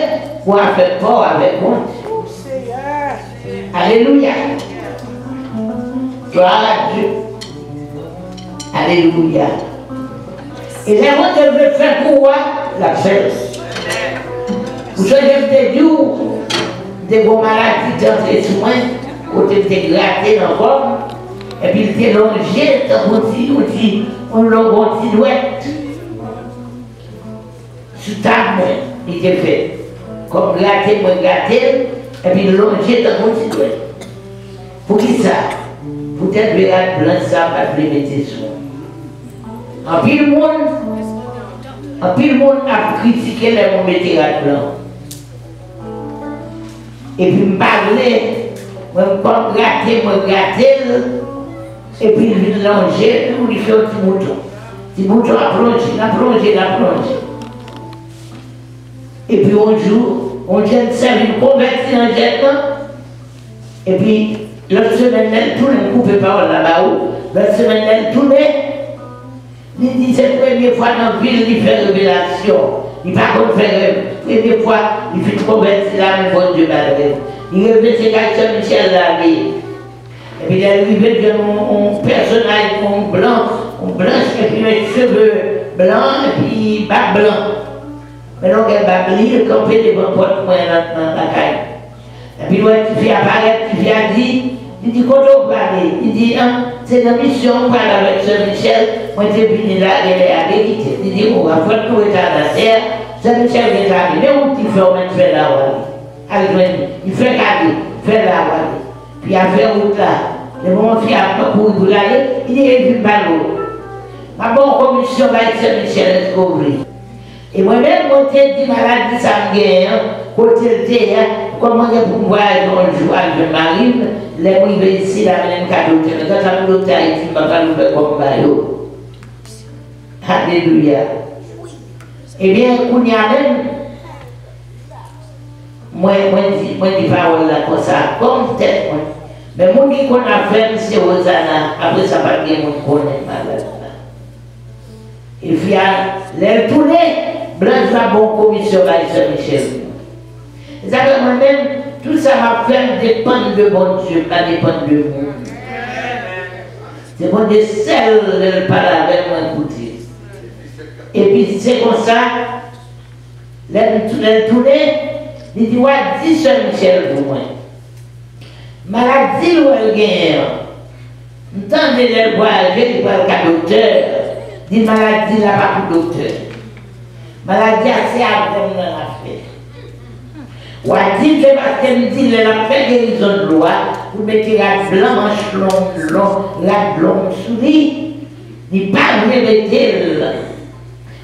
vous avez peur avec moi. Alléluia. Gloire à Dieu. Alléluia. Et là, moi, je veux faire pour moi la fête. Vous savez, je vous dis, des bons maladies dans les soins, côté de gratté dans le corps, et puis il était longé dans mon petit, on l'a petit douette. Sous table, il était fait. Comme gratté, moi gratté, et puis longé dans mon petit douette. Pour qui ça? Peut-être que la blanche, ça va pas les mettre sur. En pile monde a critiqué les mon métier blanc. Et puis me parler, me gratter, et puis il langer, il fait un petit mouton. Petit mouton a plongé. Et puis un jour, on jette ça, il convertit en jettement, et puis l'autre semaine, elle tourne, elle coupe parole là-bas, l'autre semaine, elle tourne. Il dit c'est la première fois dans la ville, il fait révélation. Il ne va pas faire la première fois, il fait convertir la même bon Dieu malgré. Il révèle ses quartiers Michel Lavé. Et puis il est arrivé d'un personnage blanc, et puis les cheveux blancs, et puis bas blanc. Maintenant, il va il campé des bonnes portes dans la caille. Et puis il fait apparaître, il dit, quand on parle, il dit, c'est la mission pour aller avec Saint-Michel, moi je suis venu là, il est allé, il dit, on va faire tout état de la terre, Saint-Michel est arrivé, où il fait la Wally. Il fait garder, fait la Wally. Puis il a fait route là, le moment où il a pour aller, il est venu par l'eau. Ma bonne commission va être Saint-Michel découvrir. Et moi-même, quand j'ai dit maladie, ça me gagne, côté de terre, comment je peux voir un jour avec Marine, les gens ici, la même cadeau, quand ça me l'autre Haïti, je ne vais pas nous faire comme Bayo. Alléluia. Eh bien, on y a même, moi, dis paroles là comme ça, comme tête, moi. Mais mon qui qu'on a fait, c'est Rosanna, après ça, pas bien, mon connaît malade. Et puis, les tournées, Blanche va bon commission à Saint-Michel. C'est-à-dire moi-même, tout ça m'a fait dépendre de bon Dieu, pas dépendre de vous. C'est bon Dieu seul de parler avec moi écouter. Et puis c'est comme ça, les tournées, il dit, ouais, dis Saint-Michel pour moi. Maladie ou elle gagne. Entendez les voyager, il parle qu'à docteur. Dit maladie là pas pour docteur. Maladie assez après on a fait. Ou a dit que parce qu'elle dit elle a fait guérison de loi, vous mettez la blanche la blonde souris, il pas vous mettez.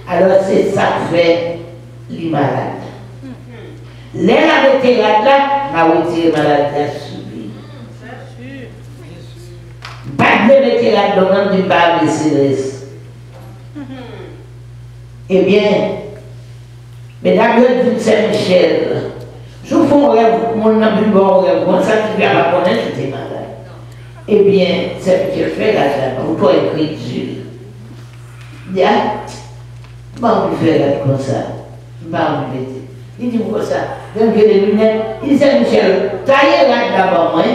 Alors c'est ça que fait les malades. Les la mettez là, m'a retiré maladie à souris. Pas de mettre là dedans du pas de eh bien, mesdames de Saint-Michel, je vous fais un rêve, mon ami bon rêve, comme ça tu vas pas connaître, j'étais malade. Eh bien, Saint-Michel fait la jambe, ou toi écrit Dieu. Bien, je vais faire comme ça, je vais mettre. Il dit comme ça, donc les lunettes, il dit Saint-Michel, taillez là d'abord, moi,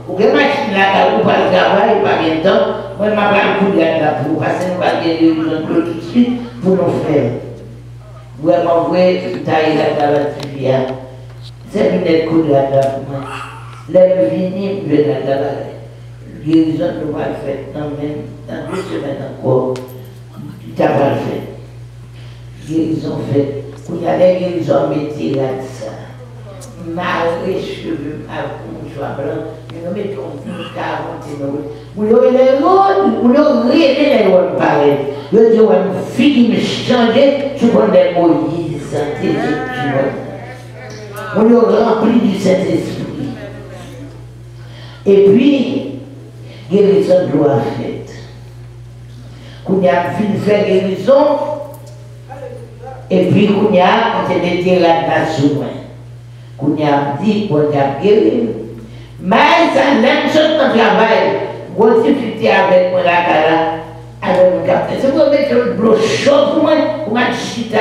ou que machine là, ou pas le travail, pas bien de temps, moi je m'en vais un coup de là pour passer, nous pas gagner tout de suite. Pour nous faire. Vraiment vrai, taille la tabac, c'est une écoute la tabac. Les vignes, je la tabac. Guérison, nous va le faire dans 2 semaines encore. Tabac fait. Guérison fait. Quand il y a des guérisons métiers là, ça. Marrer cheveux, avec un choix blanc, nous mettons 40 euros. Vous aurez les rôles, vous aurez les rôles pareils. Je dis, ouais, fille me changer, tu connais Moïse, Saint-Esprit. On est rempli du Saint-Esprit. Et puis, guérison doit faite. Quand il y a fait guérison, et puis quand il y a, on s'est mis là sous moi. Quand il y a dit qu'on a guéri, mais ça même chose dans le travail. Moi, difficulté avec moi la cara. Alors, c'est pour mettre le bloc chaud pour moi, pour ma chita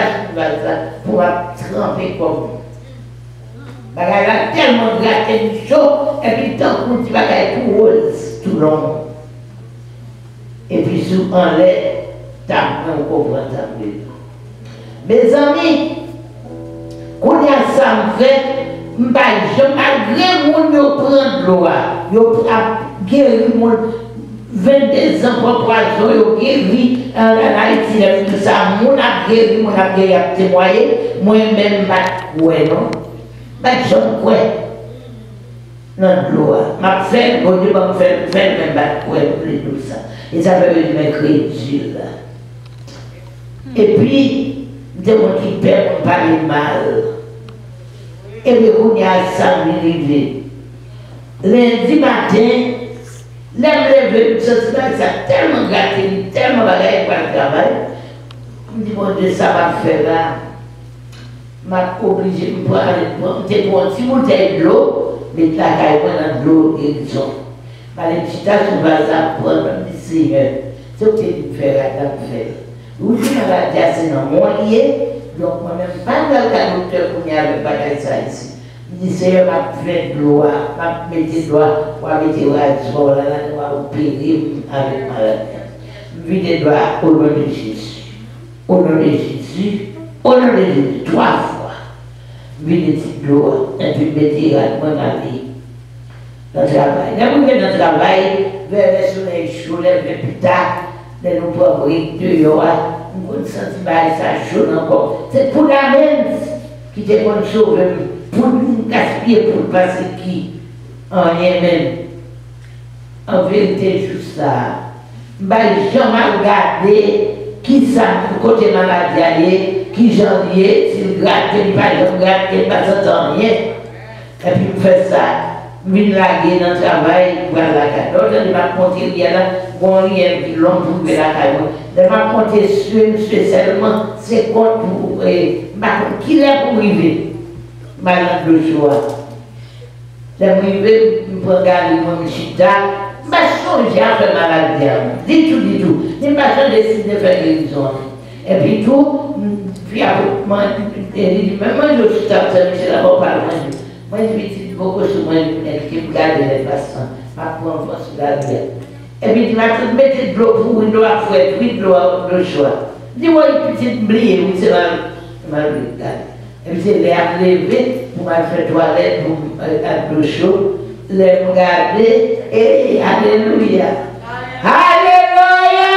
pour ma tremper comme vous. Parce qu'elle a tellement gratté du chaud, et puis tant que tu vas être rose tout long. sous en l'air, t'as comprendre ça. Mes amis, quand il y a ça, malgré mon yo prend l'eau, yo a guéri mon 22 ans pour poison, yo guéri en Haïti, tout ça, mon a guéri à témoigner, moi-même, ouais, non? Je quoi? Non, l'eau, ma fait, bon Dieu, m'a fait même quoi, tout ça. Et ça veut dire crédit là. Et puis, de mon qui perd, on parle mal. Et puis, on y a ça, lundi matin, lever, ça tellement gâté, tellement bagaille pour le travail. Je me dis, mon Dieu, ça va faire là. Je suis obligé de prendre un petit bouteille de l'eau, mais la caille dans de l'eau et du son. Je suis prendre, je me dis, Seigneur, c'est ce que tu fais là, tu fais. Vous dites, c'est dans mon lieu, donc moi-même, pas dans le docteur pour y aller, pas ça ici. Je dis, Seigneur, je vais faire de l'eau, je vais mettre de l'eau, je vais mettre de l'eau, je vais opérer avec maladie. Je vais mettre de l'eau au nom de Jésus. Au nom de Jésus, au nom de Jésus, 3 fois. Je vais mettre de l'eau, et puis mettre de l'eau dans la vie. Dans le travail. Quand vous venez dans le travail, vers le soleil chaud, vers plus tard, nous pouvons dehors, nous sentir ça chaud encore. C'est pour la même qui te peut sauver, pour nous gaspiller, pour passer qui en rien même. En vérité, juste ça. Je n'ai jamais regardé qui ça, côté maladie, qui j'en ai, s'il gratte, il ne gratte, il ne passe rien. Et puis, je fais ça. Je vais laguer dans le travail, voilà, je vais compter rien là, bon, rien qui l'ont trouvé la caille. Je vais compter spécialement, c'est quoi pour, qui est pour arriver, malade le choix. Je vais arriver, je vais regarder mon chita, je vais changer à faire maladie. Dis tout. Je vais changer de faire guérison. Et puis tout, puis après, moi, je suis c'est là-bas par moi, je me dis beaucoup sur moi, qui me garde les patients, ma confiance sur la vie. Et puis, tu vas te mettre de l'eau pour une eau à fouette, oui, de l'eau de choix. Dis-moi une petite brille, oui, c'est mal regardé. Et puis, c'est l'air levé pour ma faire toilette, pour de l'eau chaude, les regarder, et alléluia. Alléluia!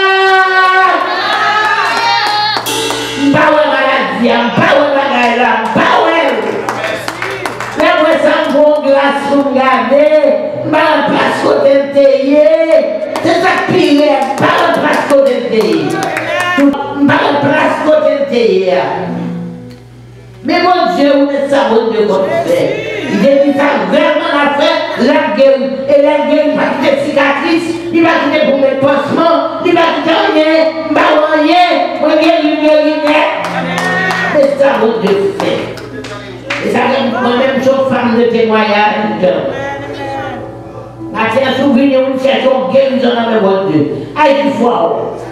Power maladie, power maladie, power! Grâce pour garder, pas place côté c'est ça qui est, pas place côté pas place côté mais mon Dieu, vous ne savez de quoi faire. Il dit ça vraiment à faire, la gueule, et la gueule va quitter cicatrice, il va quitter pour mes pansements, il va quitter rien, pas rien, moi guérir, c'est ça mon Dieu fait. Et ça moi-même, je suis femme de témoignage. Maintenant, souvenir, nous cherchons guérison dans le bon Dieu. Aïe, il faut,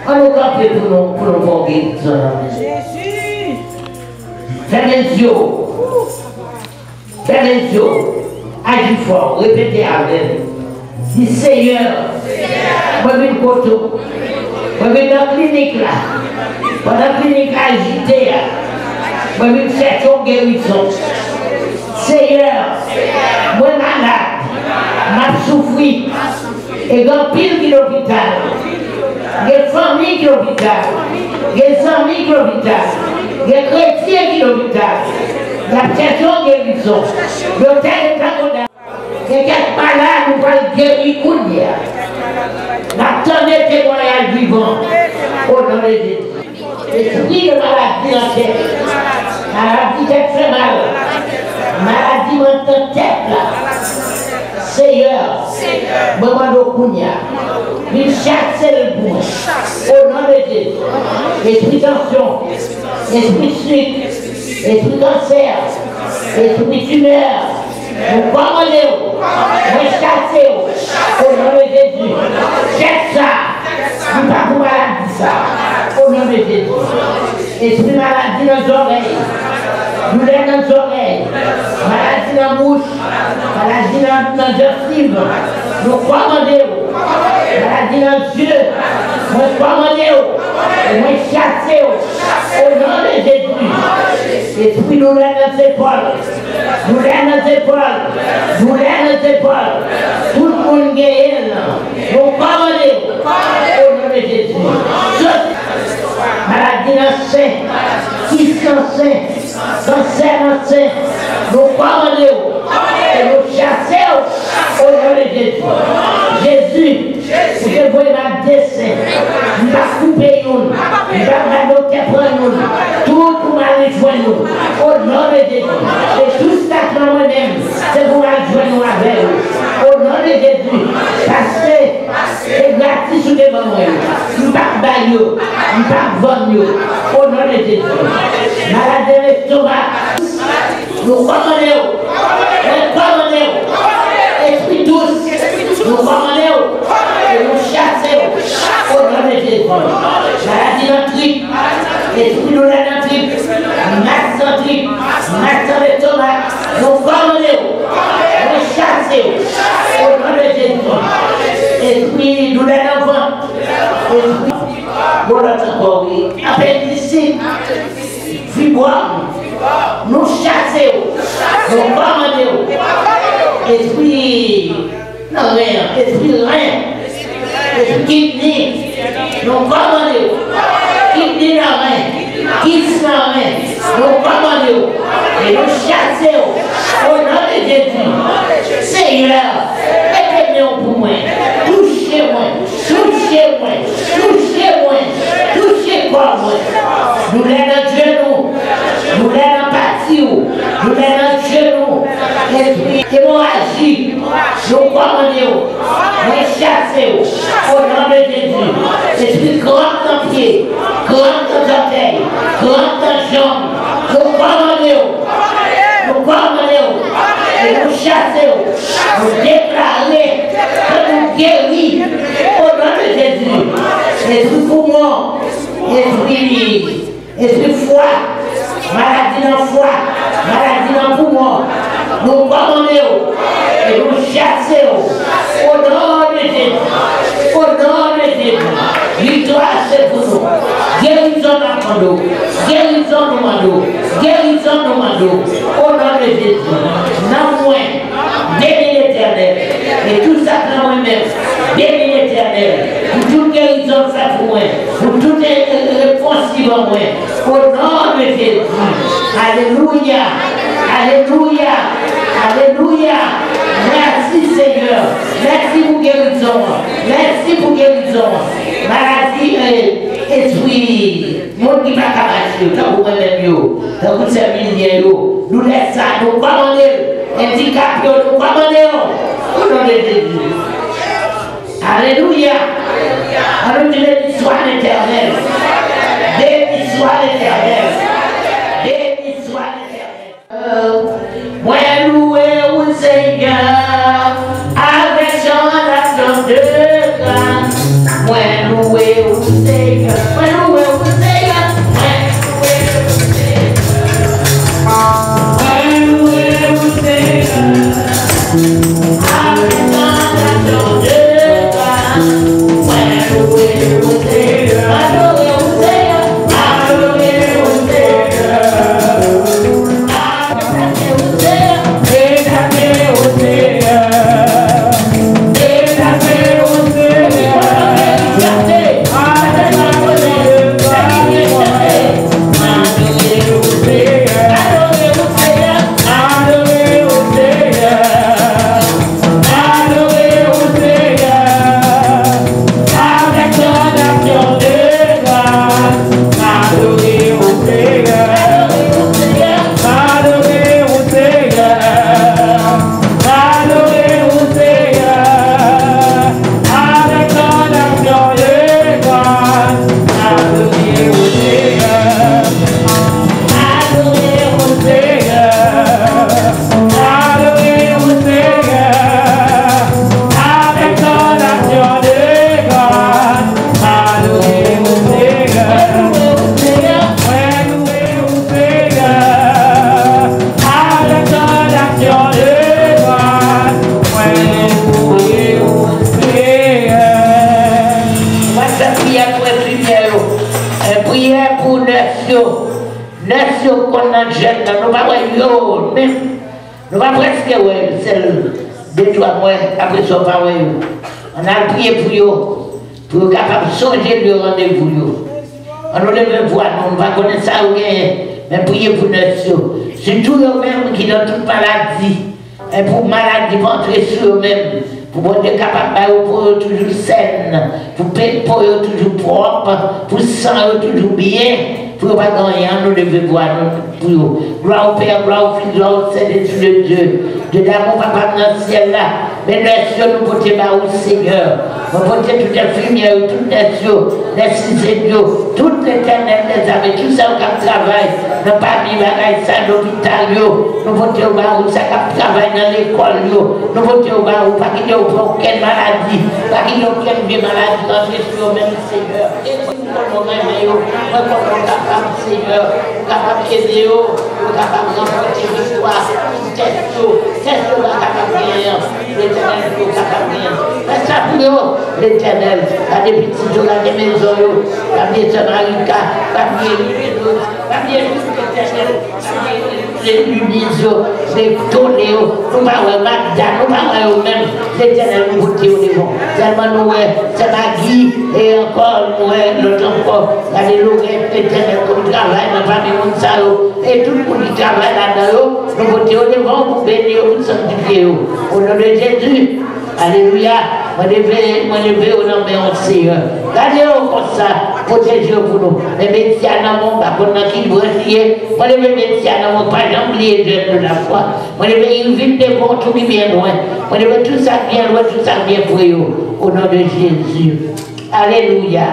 on est campé pour nous voir guérison dans le Jésus. Fermez les yeux. Fermez les yeux. Aïe, il faut, répétez avec. Dis Seigneur, moi, je vais côté. Moi, je vais dans la clinique là. Dans la clinique agitée là. Moi, je vais chercher guérison. Seigneur, moi malade, m'a souffri, et dans pile qui l'hôpital, des familles qui l'hôpital, des amis qui l'hôpital, des chrétiens qui l'hôpital, la personne guérison, le tel quelqu'un malade, nous va guérir Kounia. N'attendez témoignage vivant, au nom de Jésus. Esprit de maladie dans la tête, maladie qui fait mal. Maladie mentale tête là. Seigneur, maman de Kounia, il chasse le bout. Au nom de Jésus. Esprit tension, esprit suite, esprit cancer, esprit tumeur. Nous commandons, nous chassons. Au nom de Jésus. Jette ça. Nous pas pour maladie ça. Au nom de Jésus. Esprit maladie dans les oreilles. Douleur dans les oreilles, maladie dans la bouche, maladie dans les gencives, nous commandons, maladie dans les yeux, Moi commandé, moi chassé, au nom de Jésus. Esprit nous lève dans ses épaules, nous lève dans ses épaules, nous lève dans ses épaules. Tout le monde guérit, nous commandé, au nom de Jésus. Maladie dans le sein, qui sont sains, cancer dans le sein, nous commandons et nous chassons au nom de Jésus. Jésus, je vois ma dessin, je vais couper nous, je vais m'adopter pour nous, tout pour m'aller nous, au nom de Jésus. Et tout ça que moi-même, c'est pour m'aller nous avec vous, au nom de Jésus. Parce que c'est gratuit sur les moments, je ne vais pas bailler, je ne vais pas vendre, au nom de Jésus. Malade de l'estomac, nous commandons, esprit tous, nous commandons, et nous chassons, au nom de Jésus. Maladie dans le trip, esprit nous l'a dans le trip, masse dans le trip, masse dans l'estomac, nous commandons, nous chassons, au nom de Jésus. Esprit nous l'a dans le ventre, esprit, bon encore, oui, appendicite, fibromes, nous chassons, nous commandons, esprit, non rien, esprit rien, esprit kidney, nous commandons, kidney non rien, kidney non rien, nous commandons, et nous chassons, au nom de Jésus. Seigneur, aidez-moi pour moi, touchez-moi, touchez-moi, touchez-moi, touchez quoi moi, nous l'aidons dans genou, nous l'aidons dans partie, nous l'aidons dans genou, esprit, hémorragie, nous commandons, nous chassons, au nom de Jésus, esprit grand en pied, grand en orteil, grand en jambe, nous commandons, et nous chassons, nous déclarons que nous guéris au nom de Jésus. Esprit poumon, esprit foie, maladie dans le foie, maladie dans le poumon, nous commandons et nous chassons au nom de Jésus. Au nom de Jésus. Victoire c'est pour nous. Guérison dans nous, guérison dans nous, guérison dans nous. Au nom de Jésus. Non moins, bénis l'Éternel. Et tout ça dans moi-même, bénis l'Éternel. Pour toute guérison faite pour moi, pour toute réponse qui va moi. Au nom de Jésus. Alléluia. Alléluia. Alléluia. Merci Seigneur. Merci pour guérison. Merci pour guérison. Maladie, esprit, monde qui va cacher, tant que vous-même, tant que servir, nous laissons ça, nous commandons, handicap, nous commandons, au nom de Jésus. Alléluia. Alléluia, béni soit l'Éternel. Béni soit l'Éternel. Béni soit l'Éternel. Moi, loué au Seigneur, avec son action de grâce. Moi, loué au Seigneur, moi, loué au Seigneur, moi, loué au Seigneur, avec son action de grâce. Moi, loué au Seigneur. neuf qu'on a jeune, nous pas yo, même, nous pas presque celle de toi, moi, après son parole. On a prié pour eux, pour capable de changer le rendez-vous. On nous lève voir, on va connaître ça ou rien, mais prier pour nous. Surtout eux-mêmes qui ont toute maladie, et pour maladie, pour entrer sur eux-mêmes, pour être capable de pour toujours saine, pour eux toujours propre, pour sang toujours bien. Pour ne pas gagner, nous devons voir pour eux. Gloire au Père, gloire au Fils, gloire au Saint-Esprit de Dieu. De l'amour, papa, dans le ciel là. Mais nous nous portons au Seigneur. Nous portons toutes les lumières, toutes les cieux, les six Seigneurs, toutes les ténèbres, les âmes, tout ça qui travaille. Nous ne pas vivre à ça l'hôpital. Nous portons au ça qui travaille dans l'école. Nous portons au pas qu'il y ait aucune maladie, pas qu'il y ait aucune maladie dans le même Seigneur. Et pour nous, Seigneur, capable d'aider, capable de remporter l'histoire, teste la capable de rien, l'éternel est capable de rien. Reste à pour l'éternel, la des petits jours, la des maisons, la des Samarika, la des l'éternel, les lumières, les tournées, nous parlons Magda, nous parlons même, l'éternel nous voter au niveau. Tellement nous, c'est Magui, et encore, nous, l'autre encore, alléluia, l'éternel, comme travail, nous parlons de ça, et tout le monde qui travaille là-dedans, nous votons au devant pour bénir, pour sanctifier. Au nom de Jésus, alléluia, moi je vais au nom de mon Seigneur. Gardez-vous comme ça, protégez-vous pour nous. Les médecins dans mon bas, pendant qu'ils vont lier, moi je vais médecins dans mon pas, j'oublie de la foi. Moi je vais vite devant tout bien loin. Moi je vais tout ça bien loin, tout ça bien pour eux. Au nom de Jésus. Alléluia.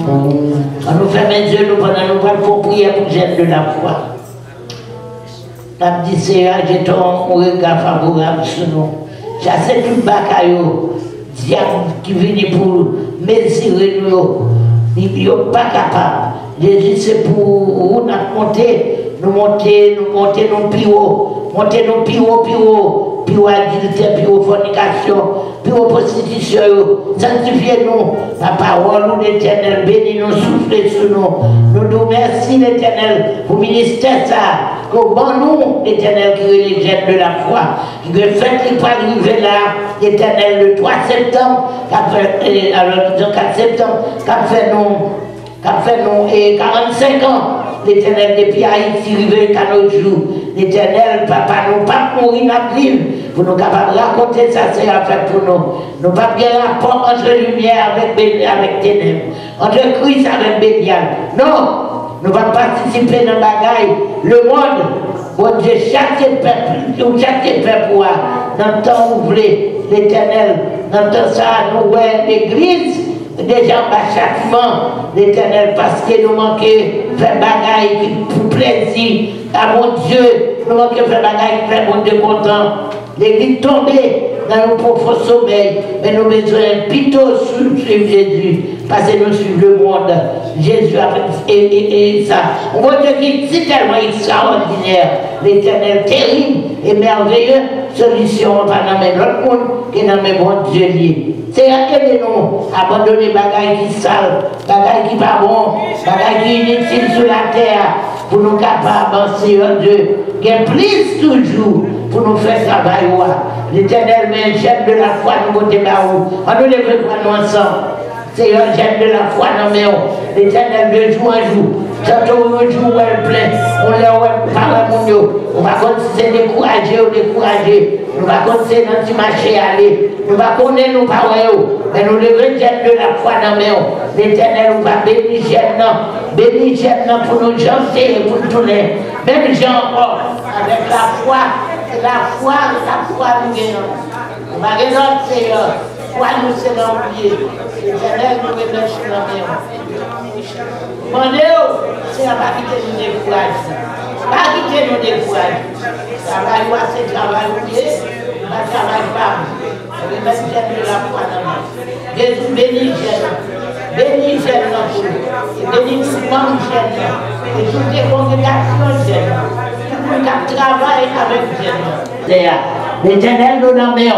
On nous fait mes yeux, nous pendant nous parlons prier pour les de la foi. La petite Seigneur, j'ai ton regard favorable sur nous. Chassez tout le bagaille, diable qui vient pour mesurer nous. Il n'est pas capable. Jésus, c'est pour nous monter, nous plus haut, monter nous plus haut, adultère, plus haut fornication, plus haut prostitution. Sanctifiez-nous, la parole de l'Éternel, bénis-nous, soufflez sur nous. Nous nous merci l'Éternel pour le ministère ça. Comment nous, l'Éternel qui est les jeunes de la foi, qui est fait qu'il pas arriver là, l'Éternel le 3 septembre, alors disons 4 septembre, qui fait nous et 45 ans, l'Éternel depuis Haïti, arrivé qu'à nos jours, l'Éternel, papa, nous pas mourir dans la pour nous capables de raconter ça, c'est à faire pour nous. Nous pas bien rapport entre lumière avec ténèbres, entre Christ avec Bélial. Non! Nous allons participer dans la bagaille. Le monde, bon Dieu, chaque peuple, dans le temps où vous voulez, l'Éternel, dans le temps ça, nous voyons l'église, déjà en châtiment, l'Éternel, parce que nous manquons de faire bagaille pour plaisir à mon Dieu, nous manquons de faire bagaille pour faire mon Dieu content. L'église tombée dans le profond sommeil, mais nous besoin plutôt suivre Jésus, parce que nous suivons le monde. Jésus a fait ça. On voit Dieu qui est tellement extraordinaire, l'Éternel terrible et merveilleux, solution pas dans l'autre monde qui est dans mes bons Dieu liés. C'est aidez-nous à abandonner les bagailles qui sales, les bagailles qui ne sont pas bon, les bagailles qui sont inutiles sur la terre, pour nous capables d'avancer en Dieu. Qu'il y ait plus toujours pour nous faire travailler. L'Éternel, mais j'aime de la foi, nous côté là-haut. On nous lève nous ensemble. Seigneur, j'aime de la foi dans mes hauts. L'Éternel, de jour en jour. Tantôt, un jour où elle plaît, on l'a parlé mon Dieu. On va continuer à décourager ou décourager. On va continuer dans ce marché à aller. On va connaître nos paroles. Mais nous devons j'aime de la foi dans mes hauts. L'Éternel, on va bénir j'aime. Bénir j'aime pour nous janter et pour tous les. Même gens encore, avec la foi nous gagnons. On va résoudre, Seigneur. Foi nous c'est l'oublier. L'Éternel nous remet sur la main. Demandez-vous, Seigneur, pas quitter nous décourager. Pas quitter nous décourager. Travail, c'est travail oublié. Pas travail pas. Remet de la foi dans nous. Jésus bénit Jésus. Bénis Jésus dans nous. Bénis tout le monde Jésus. Et toutes les congrégations Jésus. Qui travaille avec Jésus. L'Éternel nous l'emmène.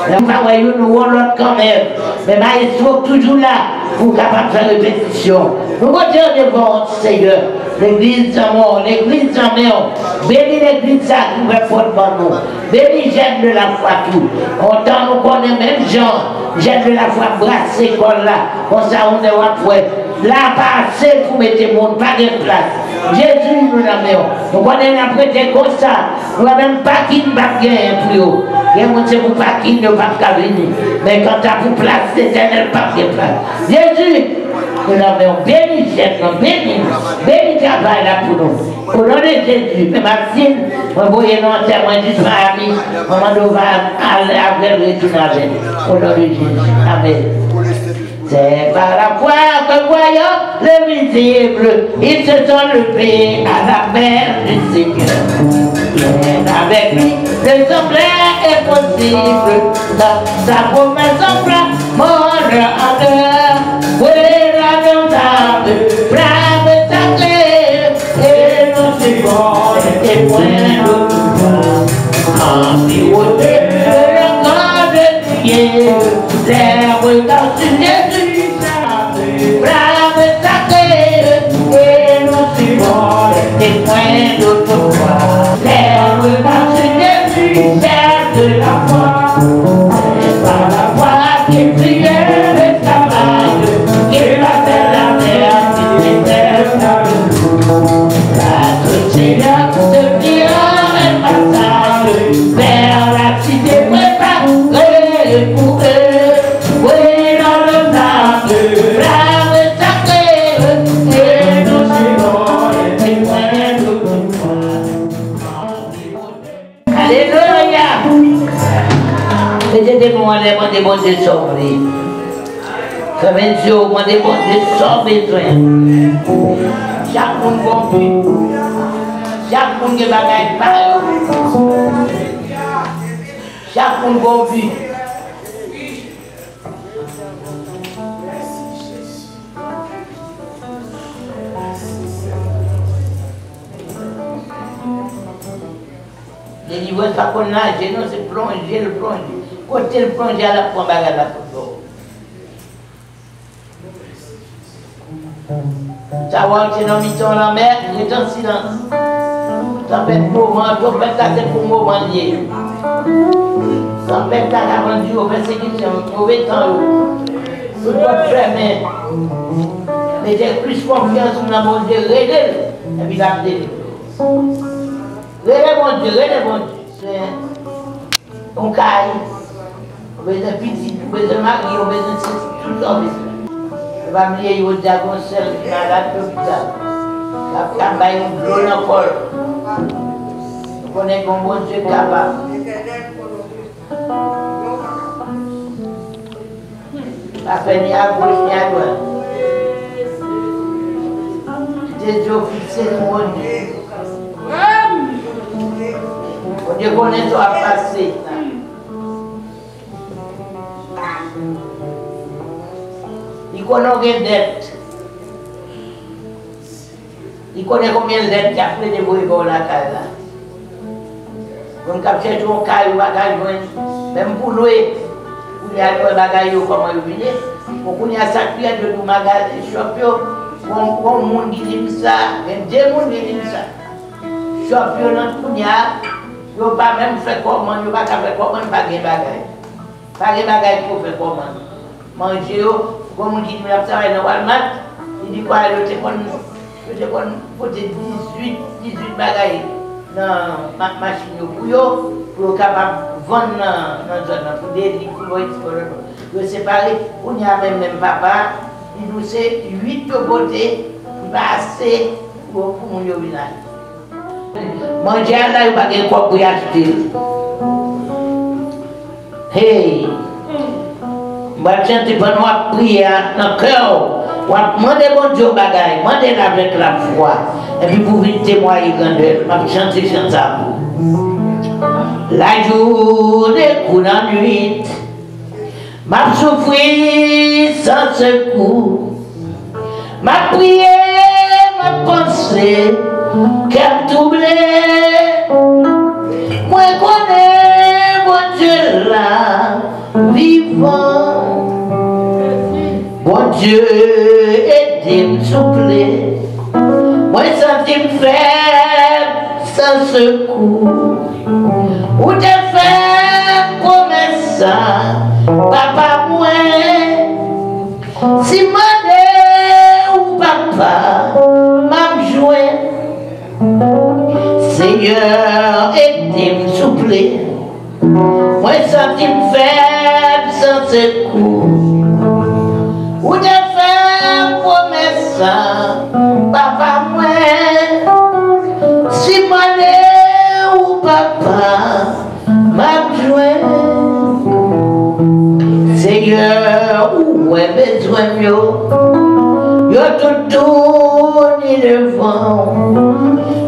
Nous l'autre quand même. Mais maestro toujours là pour capable de faire répétition. Nous continuons devant Seigneur. L'église en moi, l'église en moi. Bénis l'église ça qui va fondement nous. Bénis j'aime de la foi tout. Autant nous connaissons même gens. J'aime de la foi brasser comme là. Comme ça on est après. Là, pas assez pour mettre le monde, pas de place. Jésus nous l'amenons. Nous connaissons après des comme ça. Nous n'avons même pas qui ne va bien plus haut. Il y a des gens pas qui ne va pas venir. Mais quand tu as pour place, l'éternel pas de place. Jésus, nous l'amenons. Bénis Jésus, bénis travail là pour nous. Au nom de Jésus, mais Maxime, on va y aller témoin du Paris. On va aller avec le retour avec. Au nom de Jésus. Amen. C'est par la foi que voyons le visible, ils se sont levés à la mer du Seigneur. Avec lui, le semblait impossible, sa promesse en flamme, mort en dehors. Oui, la notable, brave sacrée, et nous suivons les témoins de tout en pivoté, le grand de Dieu, les regards sur Jésus. Brave sacré, et nous suivons les témoins d'autrefois. Les regards sur Jésus, celle de la foi. C'est par la foi qui priait l'esclavage, qui battait la mer, qui était la Seigneur se fira un passage vers la cité préparée pour eux. Oui, dans le sable, brave sacré, et nous suivons les témoins d'autrefois. Alléluia! C'était des moments des bons Dieu sauver. Comme un Dieu, moi des bons Dieu sauver. Chaque monde compris. Chaque monde qui bagaille par chaque monde compris. Les niveaux pas qu'on nage, non, c'est plonger, le plonger. Côté le plonger à la pointe bagarre la photo. Ça va, c'est dans le la mer, il est en silence. Ça fait moment, tout fait ça, c'est pour moment lié. Ça fait ça, avant Dieu, persécution, mauvais temps. Tout doit fermer. Mais j'ai plus confiance dans mon Dieu, rédel, et puis la délivrance. Rédel, mon Dieu, c'est un caille. On a besoin de petit, on a besoin de mari, on a besoin de tout ça. On va me dire, au diagon seul, malade, l'hôpital. La campagne, on blonde encore. On connaît qu'on bon Dieu capable. La peine ni à gauche ni à droite. Des Dieu fixé sur mon Dieu. On Dieu connaît toi passé. Il connaît des dettes. Il connaît combien de dettes qu'il a fait de vous pour la caille là. Donc, quand tu as un caille ou bagage, même pour nous, il y a des bagages comment ils viennent. Donc, on y a sacré de nous magasins, champions, on monde qui dit ça, même deux monde qui dit ça. Champions, on y a, ils n'ont pas même fait comment, ils n'ont pas fait comment, pas de bagages. Pas de bagages pour faire comment. Manger, comme on dit, nous avons travaillé dans Walmart, il dit quoi, je te connais 18 bagages dans ma machine pour capable vendre dans la zone, pour des pour séparer. On y a même papa, il nous sait 8 de côté, il va assez pour mon village. Manger là, il va pas quoi pour y acheter. Hey! Je vais chanter pour nous prier dans le cœur. On va demander bon Dieu bagaille, demander avec la foi. Et puis pour venir témoigner grandeur, je vais chanter ça. La journée coule en nuit, m'a souffri sans secours, m'a prié, m'a pensé, qu'elle troublé. Moi connais mon Dieu là. vivant. Bon Dieu, aidez-moi, s'il vous plaît. Moi, senti faible, sans secours. Ou te faire promesse, papa, moi. Si maman ou papa m'a joué, Seigneur, aidez-moi, s'il vous plaît. Moi, senti faible, sans secours. Ou te faire promesse, papa, moi. Si maman ou papa m'a joué, Seigneur, où est besoin yo tout tourné devant.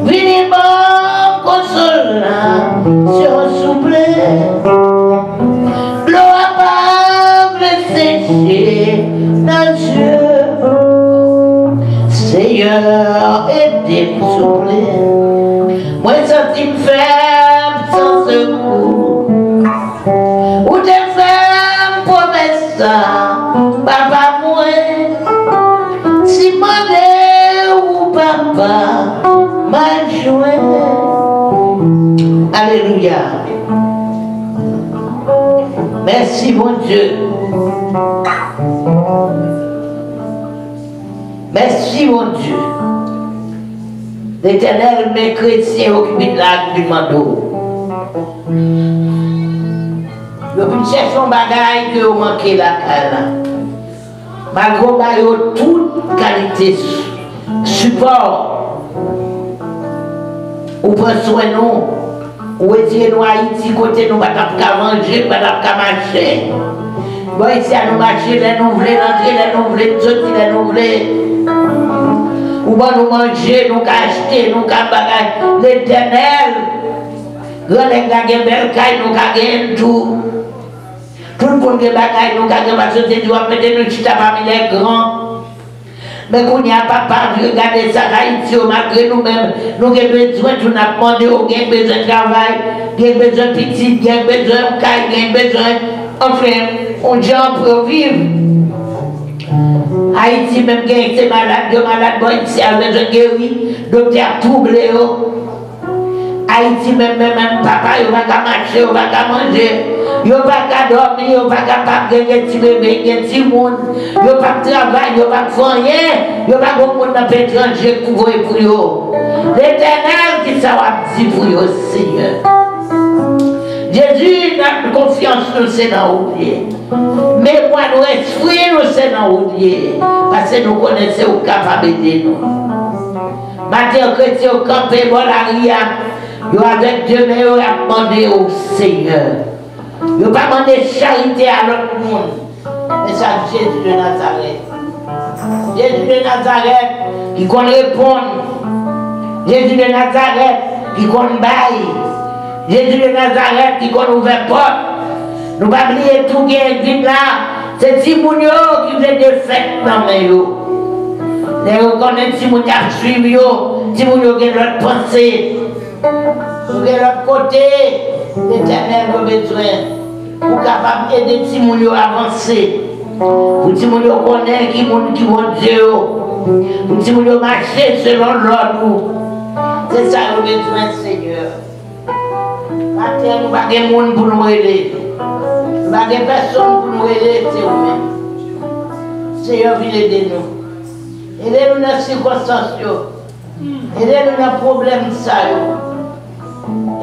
Venez m'en consoler, si on souple. L'eau a pas me sécher dans le jeu. Seigneur, aidez-moi, s'il vous plaît. Moi, senti faible sans secours. Ou te faire promesse, papa, moi. Si maman ou papa m'a joué. Alléluia. Merci, mon Dieu. Merci, mon Dieu. L'Éternel, mes chrétiens occupés de l'argument d'eau. Je vais chercher un bagage que vous manquez la cale. Malgré toute qualité, support, ou prenez soin de nous, ou retirez nous à Haïti, côté nous, pas qu'à manger, pas qu'à marcher. Bon, ici à nous marcher, les nous voulons rentrer, les nous voulons sortir, les nous voulons. Ou bon nous manger, nous acheter, nous bagages. L'Éternel, quand les gars ont belle caille, nous gagnons tout. Tout le monde qui bagaille, nous gagnons parce que Dieu va mettre nous chita parmi les grands. Mais qu'on n'y a pas parlé, regardez ça, Haïti, malgré nous-mêmes, nous avons besoin, nous avons demandé, nous avons besoin de travail, nous avons besoin de petit, nous avons besoin de caille, nous avons besoin, enfin, on gens pour vivre. Haïti, même qui est malade, bon, ici, a besoin de guérir, docteur troublé. Haïti, même papa, il va pas marcher, il va pas manger. Ils ne peuvent pas dormir, ils ne peuvent pas gagner des petits bébés, des petits monde. Ils ne peuvent pas travailler, ils ne peuvent pas faire rien. Ils ne peuvent pas faire monde dans l'étranger pour vous et pour eux. L'Éternel qui s'en dit pour eux, Seigneur. Jésus, notre confiance, nous c'est dans l'oublier. Mais moi, nous esprit, nous c'est dans l'oublier. Parce que nous connaissons aux capables de nous. Matin, chrétien, au campé, bon, la ria, ils avec Dieu, mais ils ont demandé au Seigneur. Ils n'ont pas demandé charité à l'autre monde. Mais ça, Jésus de Nazareth. Jésus de Nazareth qui connaît répondre. Jésus de Nazareth qui connaît bailler. Jésus de Nazareth qui connaît ouvrir porte. Nous ne pouvons pas oublier tout qui est là. C'est Timounio qui faisait des fêtes dans mes yeux. Les reconnaître Timounio qui a suivi, Timounio qui a l'autre pensée. Nous avons l'autre côté. L'Éternel a besoin pour capable d'aider Timounio à avancer. Pour Timounio connaître qui vont Dieu. Pour Timounio marcher selon l'ordre. C'est ça que nous avons besoin, Seigneur. Maintenant, nous n'avons pas de monde pour nous aider. Nous n'avons pas de personne pour nous aider, c'est vous-même. Seigneur, viens aider nous. Aidez-nous dans les circonstances. Aidez-nous dans les problèmes.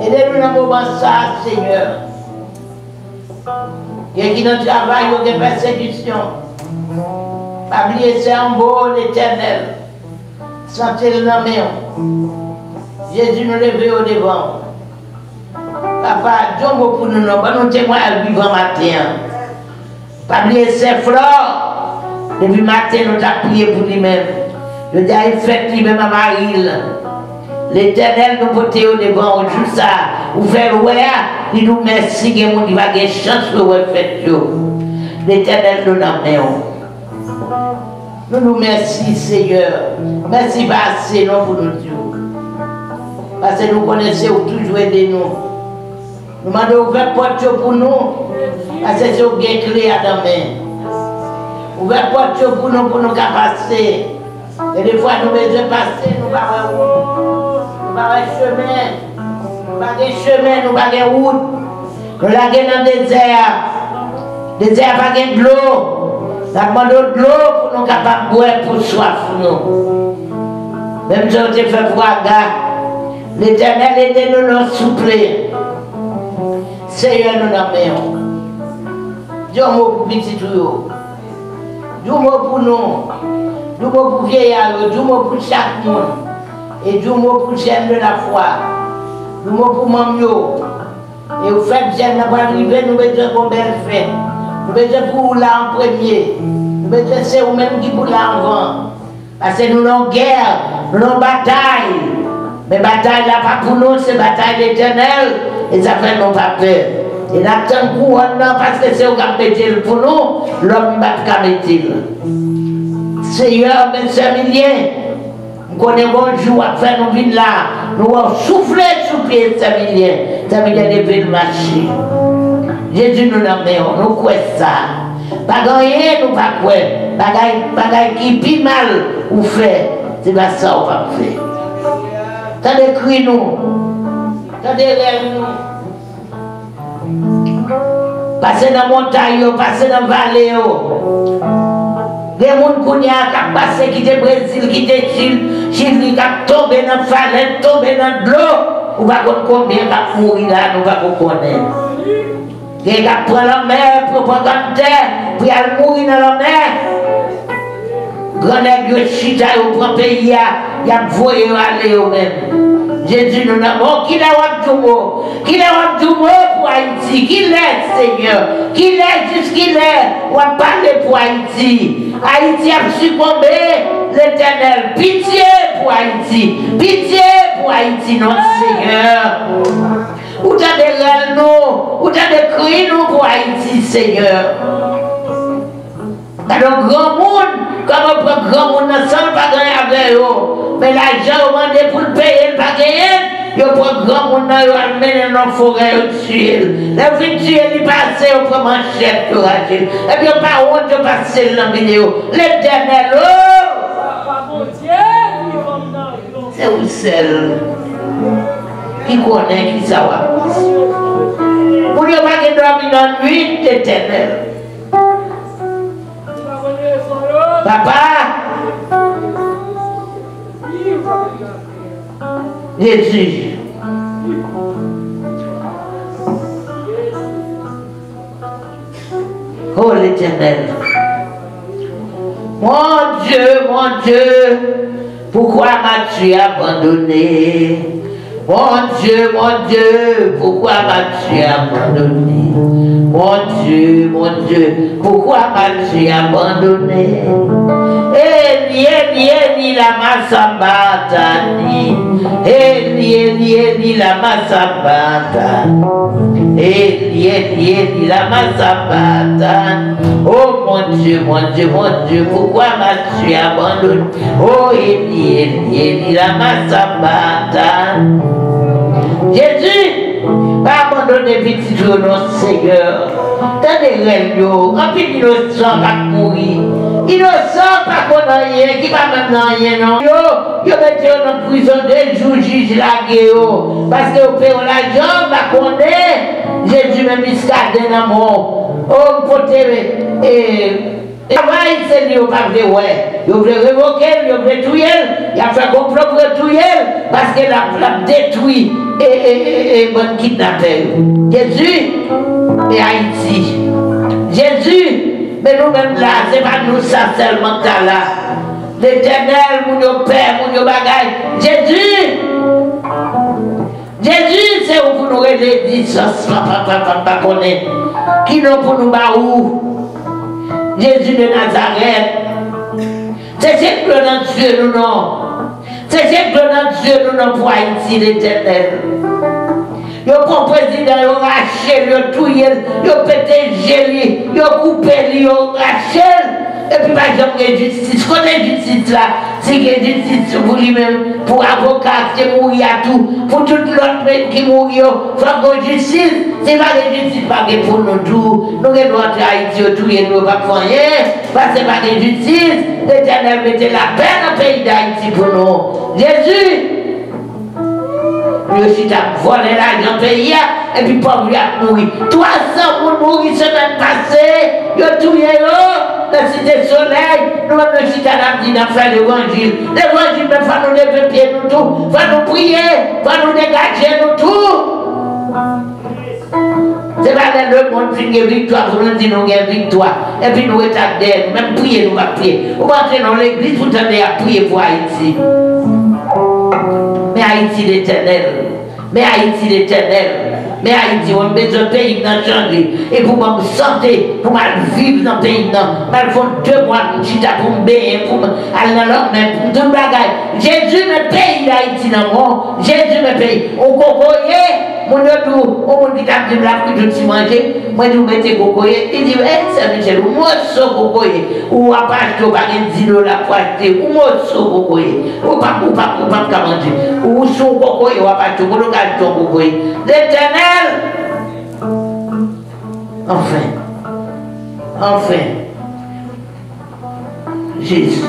Aidez-nous dans le moment ça, Seigneur. Il y a qui dans le travail, il y a des persécutions. Pas oublier, c'est un beau l'Éternel. Sentez-le dans mes mains. Jésus nous lève au devant. Papa, Dieu pour nous, nous témoignons vivant matin. Pas oublier, c'est Flore. Depuis matin, nous avons prié pour lui-même. Nous avons fait lui-même à Marie. L'Éternel nous porte au devant, on joue ça. Vous faites ouais, il nous merci, il va avoir chance de vous faire. L'Éternel nous amène. Nous nous merci, Seigneur. Merci pas assez, non, pour nous dire. Parce que nous connaissons toujours aider nous. Nous demandons ouvrir porte pour nous. Parce que c'est une clé à la main. Ouvrir porte pour nous passer. Et des fois, nous besoin passer, nous ne pas chemin. Nous pas chemin, nous pas route. Nous laguer dans le désert. Le désert pas de l'eau. Nous demandons de l'eau pour nous capables de boire pour soif. Même si on te fait froid, l'Éternel était nous souffler. Seigneur, nous n'avons. Dieu mot pour petit tout. Dieu mot pour nous. Dieu mot pour vieillard. Dieu mot pour chaque monde. Et Dieu mot pour j'aime de la foi. Dieu mot pour mamio. Et vous faites j'aime n'a pas arrivé, nous mettons qu'on belle fait. Nous mettons pour là en premier. Nous mettons c'est vous-même qui pour là avant. Parce que nous avons guerre, nous avons bataille. Mais bataille là pas pour nous, c'est bataille éternelle. Et ça fait nous pas peur. Et nous attendons couronne parce que c'est au cap pour nous, l'homme bat cap Seigneur, mes familiers, nous connaissons bon jour à faire nous vivre là. Nous allons souffler sous pied de familiers. Familiers devait marcher. Jésus nous l'emmène, nous croyons ça. Pas gagner, nous pas croire. Bagaille qui pis mal ou fait, c'est pas ça qu'on va faire. Tendez cri nous, tendez rêve nous. Passez dans la montagne, passez dans la vallée. Les gens qui ont passé, qui étaient Brésil, qui étaient Chili, qui ont tombé dans la falaise, tombé dans l'eau. On va combien qui mourir là, nous va connaître. Les gens qui prennent la mer pour prendre la terre, pour aller mourir dans la mer. Grand Dieu chita au grand pays, il y a voyé aller au même. Jésus nous avons qui l'a wabdoumo, qui l'a wabdoumo pour Haïti, qui l'est Seigneur, qui l'est jusqu'il est, on va parler pour Haïti. Haïti a succombé, l'Éternel, pitié pour Haïti, non Seigneur. Où t'as des rêves nous, où t'as des cris nous pour Haïti Seigneur. Dans le grand monde, comme on prend grand monde ensemble, pas gagner avec eux. Mais l'argent, on demande pour le payer, pas gagner. Ils prennent grand monde, ils amènent dans la forêt, ils tuent. La vie tuer, ils passent, ils prennent manchette pour agir. Et puis, pas honte de passer dans la vidéo. L'Éternel, oh! C'est où seul qui connaît, qui savoir. Pour ne pas dormir dans la nuit, l'Éternel. Papa, Jésus, oh l'Éternel, mon Dieu, pourquoi m'as-tu abandonné? Mon Dieu, pourquoi m'as-tu abandonné? Mon Dieu, pourquoi m'as-tu abandonné? Eli, lama sabachthani. Eli, lama sabachthani. Eli, lama sabachthani. Oh mon Dieu, pourquoi m'as-tu abandonné? Oh Eli, lama sabachthani. Jésus, pas abandonner petit jour, non Seigneur. Dans les rêves, en plus innocent va mourir. Innocent pas qu'on a rien, qui va même dans rien, non. Yo mettez en prison 2 jours, juge la guerre. Parce que vous payez l'argent, va connaître. Jésus même escadé dans mon. Oh, côté, travail, c'est lui, pas vrai, ouais. Il veut révoquer, il veut tuer, il a fait complot pour tuer, parce qu'il a détruit et bon kidnappé. Jésus et Haïti. Jésus, mais nous-mêmes là, c'est pas nous ça seulement là. L'Éternel, mon Père, mon bagaille. Jésus, c'est où pour nous révéler, ça, pas connaître. Qui nous pour nous baou? Jésus de Nazareth. C'est ce que notre Dieu nous non. C'est ce que notre Dieu nous non pour Haïti l'Éternel. Yo prend président, yo raché, yo touye, yo pété geli, yo coupé, yo raché. et puis par exemple, il y a justice. Quand il y a justice là, c'est qu'il y a justice pour lui-même, pour avocat qui mourir à tout, pour tout l'autre qui mourit, il faut que justice, c'est pas de justice, pas pour nous tous. Nous devons entrer à Haïti, tout et nous pas faire rien, parce que c'est pas de justice. L'Éternel mettait la paix dans le pays d'Haïti pour nous. Jésus, lui aussi, t'as volé l'argent pays, et puis pauvre lui a mouru. 300 pour mourir semaine passée, il a tout eu, la cité soleil, nous-mêmes, le cité n'a dit dans l'évangile. L'évangile, il faut nous lever pied, nous tout, il faut nous prier, il faut nous dégager, nous tout. C'est pas dans le monde qui a victoire, pour nous dire nous avons victoire. Et puis nous états derrière, même prier, nous va prier. On va entrer dans l'église pour t'aider à prier pour Haïti. Mais Haïti l'éternel. Mais Haïti l'éternel. Mais Haïti, on a besoin de pays dans le changer. Et pour me santé, pour mal vivre dans le pays, mal font 2 mois pour me baigner, pour aller dans l'autre, mais pour tout le bagage. Jésus me paye l'Haïti dans mon. Jésus me paye. On cocoye, mon autre, on me dit que la fruit de petit manger. Moi, je mets cocoye. Il dit, c'est Michel, ou moi, so cocoye. Ou à pas acheter, ou pas $10 pour acheter, ou moi, so cocoye. Ou pas manger. Ou so cocoye, ou à pas acheter, ou pas cocoye. L'Éternel. Enfin, Jésus.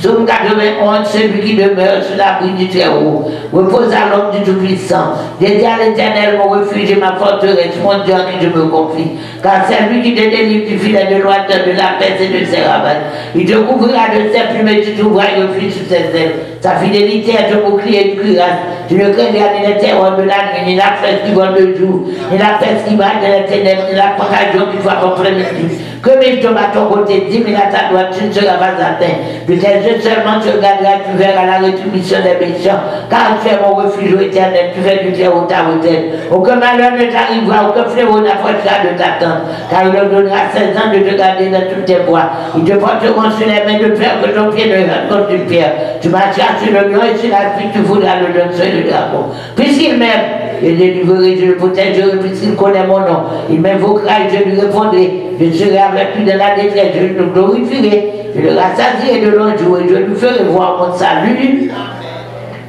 Somme 91, celui qui demeure sur l'abri du Très-Haut, repose à l'homme du Tout-Puissant. J'ai dit à l'Éternel, mon refuge et ma forteresse, mon Dieu en qui je me confie. Car c'est lui qui te délivre du filet de lointain, de la peste et de ses ravages. Il te couvrira de ses plumes et tu trouveras refuge sous ses ailes. Sa fidélité est un bouclier de cuirasse. Tu ne craindras ni les terreurs de la nuit, ni la peste qui vole le jour, ni la peste qui va dans les ténèbres, ni la contagion qui frappe en plein midi. Que mille tombent à ton côté, 10 000 à ta droite, tu ne seras pas atteint. De tes yeux seulement tu regarderas, tu verras la rétribution des méchants. Car tu es mon refuge éternel, tu fais du Très-Haut ta retraite. Aucun malheur ne t'arrivera, aucun fléau n'approchera de ta tente. Car il leur donnera 16 ans de te garder dans toutes tes voies. Ils te porteront sur les mains de peur que ton pied ne rentre contre une pierre. Tu marcheras sur le lion et sur la fuite, tu voudras le lion sur le dragon. Puisqu'il m'aime, je le délivrerai, je le protégerai, puisqu'il connaît mon nom. Il m'invoquera et je lui répondrai. Je serai avec lui dans la détresse, je le glorifierai, je le rassasierai de longs jours et je lui ferai voir mon salut.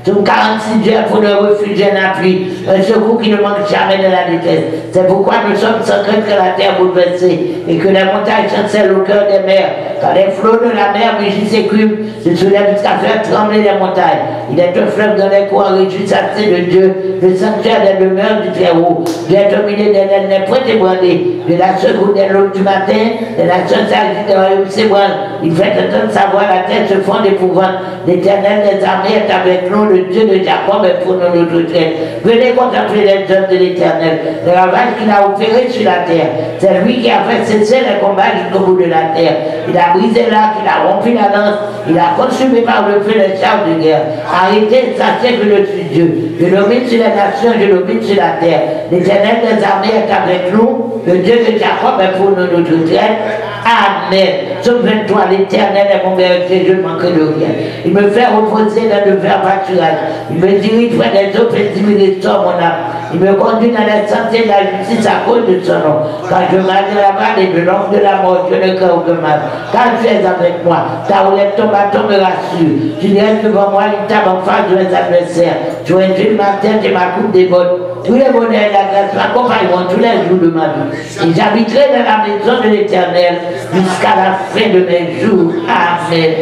Sur 46 Dieu pour le refuge et l'appui, un secours qui ne manque jamais de la détresse. C'est pourquoi nous sommes sans crainte que la terre bouleversée et que les montagnes chancellent au cœur des mers. Quand les flots de la mer rugissent et écument, se soulèvent jusqu'à faire trembler les montagnes. Il est un fleuve dans les cours réjouissants de Dieu, le sanctuaire des demeures du Très-Haut. Dieu est au milieu d'elle, n'est point ébranlé. De la secours des l'aube du matin, de la sainte de royaume s'ébranle. Il fait entendre sa voix, la tête se fond d'épouvante. L'Éternel des armées est avec nous, le Dieu de Jacob est pour nous notre retraite. Venez contempler les œuvres de l'Éternel, le ravage qu'il a opéré sur la terre. C'est lui qui a fait cesser les combats jusqu'au bout de la terre. Il a brisé l'arc, il a rompu la lance, il a consumé par le feu les chars de guerre. Arrêtez, sachez que je suis Dieu. Je domine sur les nations, je domine sur la terre. L'Éternel des armées est avec nous, le Dieu de Jacob est pour nous notre retraite. Amen. Somme 23, l'Éternel est mon berger, je ne manquerai de rien. Il me fait reposer dans le vert pâturage. Il me dirige près des eaux paisibles et restaure mon âme. Il me conduit dans les sentiers de la justice à cause de son nom. Quand je marche dans la vallée de l'ombre de la mort, je ne crains aucun mal. Car tu es avec moi, ta roulette, ton bâton me rassure. Tu restes devant moi, une table en face de mes adversaires. Tu induis ma tête et ma coupe déborde. Tous les bonheurs et la grâce m'accompagneront tous les jours de ma vie. Et j'habiterai dans la maison de l'Éternel jusqu'à la fin de mes jours. Amen.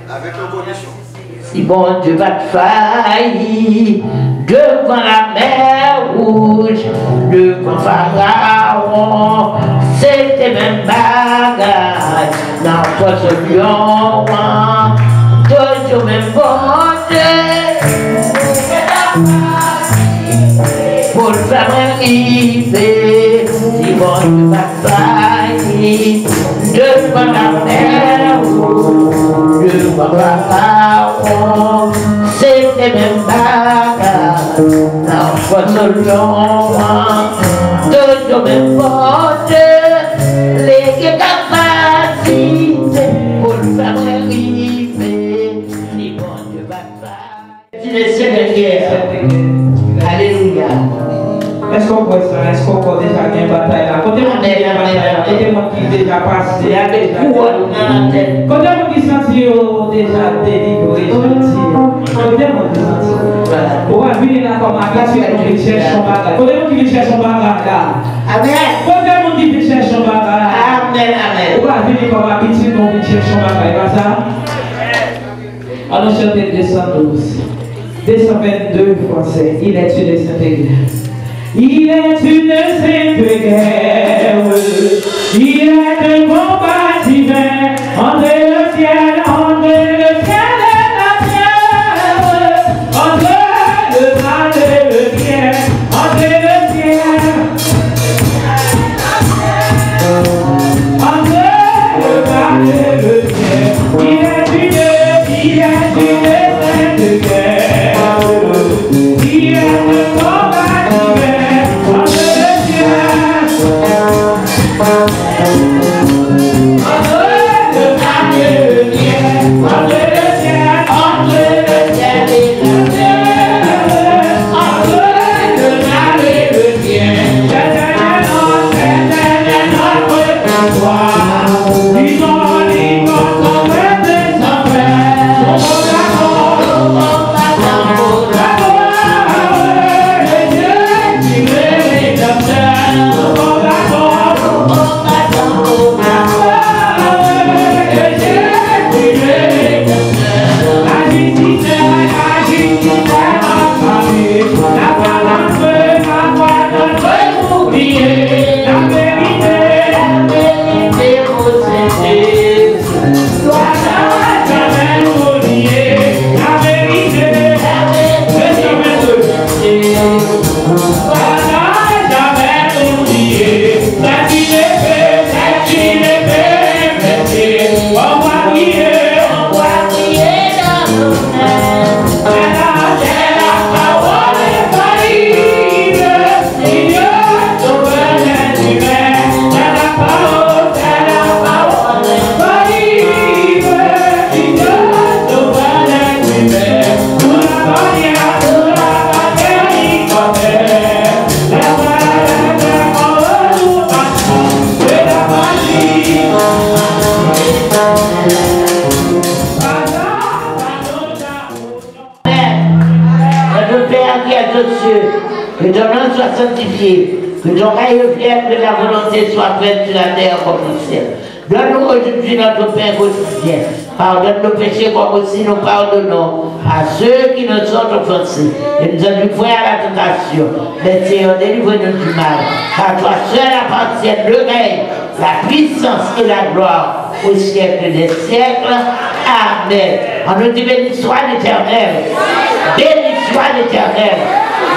Avec une condition.
Si bon Dieu va te faillir devant la mer rouge, devant Pharaon, c'était même bagage. Dans ce lion, toujours même bon pour le faire arriver. Si bon Dieu va te faillir devant la mer rouge, devant Pharaon, c'était même bagage. Dans votre long, toujours même porte les capacités pour le faire arriver. Si bon Dieu va te faire. Tu es Seigneur. Alléluia.
Est-ce qu'on quoi ça? Est-ce qu'on a déjà gagné bataille là? Côté mon qui a bataille là, côté mon qui déjà passé, côté mon qui senti déjà délivré, côté mon qui senti. On va venir là comme habitué, on va chercher son bagage. Côté mon qui cherche son bagage là.
Amen.
Côté mon qui cherche son bagage.
Amen, amen.
On va venir comme habitué, on va chercher son bagage, pas ça? Alors chanter 212. 222 français, il est une sainte guerre. Il est une sainte guerre. Il est un combat divin entre le ciel, et la terre. Entre le mal et le bien, entre le ciel. Entre le mal et le bien. Il est une sainte guerre.
Que ton nom soit sanctifié, que ton règne vienne, que la volonté soit faite sur la terre comme au ciel. Donne-nous aujourd'hui notre pain quotidien. Pardonne nos péchés comme aussi nous pardonnons à ceux qui nous sont offensés. Et nous avons point à la tentation, mais Seigneur, délivre-nous du mal. Car toi seul appartiennent le règne, la puissance et la gloire au siècle des siècles. Amen. On nous dit béni soit l'Éternel. Béni soit l'Éternel.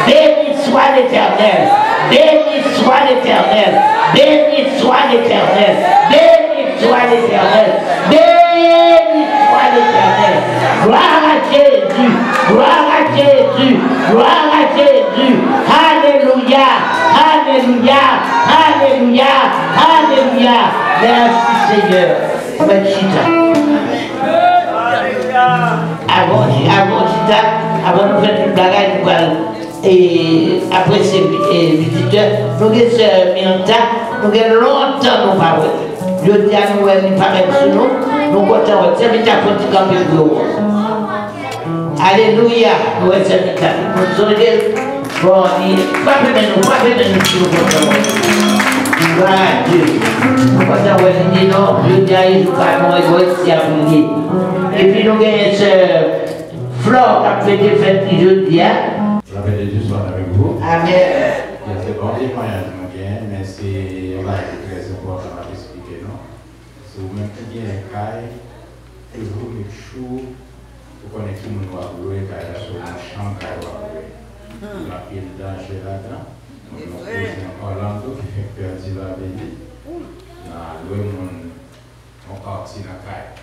Béni soit l'Éternel. Béni soit l'Éternel. Béni soit l'Éternel. Béni soit l'Éternel. Béni soit l'Éternel. Gloire à Jésus. Gloire à Jésus. Gloire à Jésus. Alléluia. Alléluia. Alléluia. Alléluia. Merci Seigneur. Avant de faire une bagage, et après ces visiteurs, nous avons ce Milta, nous avons longtemps nous parlé. Je dis à nous, nous parlons sur nous, nous comptons, c'est Milta pour tout camper de l'eau. Alléluia, nous avons ce Milta. Nous sommes bon, pas de nous, si nous comptons. Gloire à Dieu. Nous comptons, nous non, je dis à Jésus, nous aussi à briller. Et puis nous avons ce Flore qui a fait des fêtes jeudi.
La paix de Dieu soit avec vous.
Amen.
C'est bon témoignage, mais c'est très important à expliquer. C'est vous-même qui vient à Caille, et vous mettez chaud, vous connaissez tout le monde va louer Caille, sur le champ Caille va louer. Il a pris le danger là-dedans. Nous avons posé en Orlando, qui fait perdu la vie. Nous avons loué mon parti dans Caille.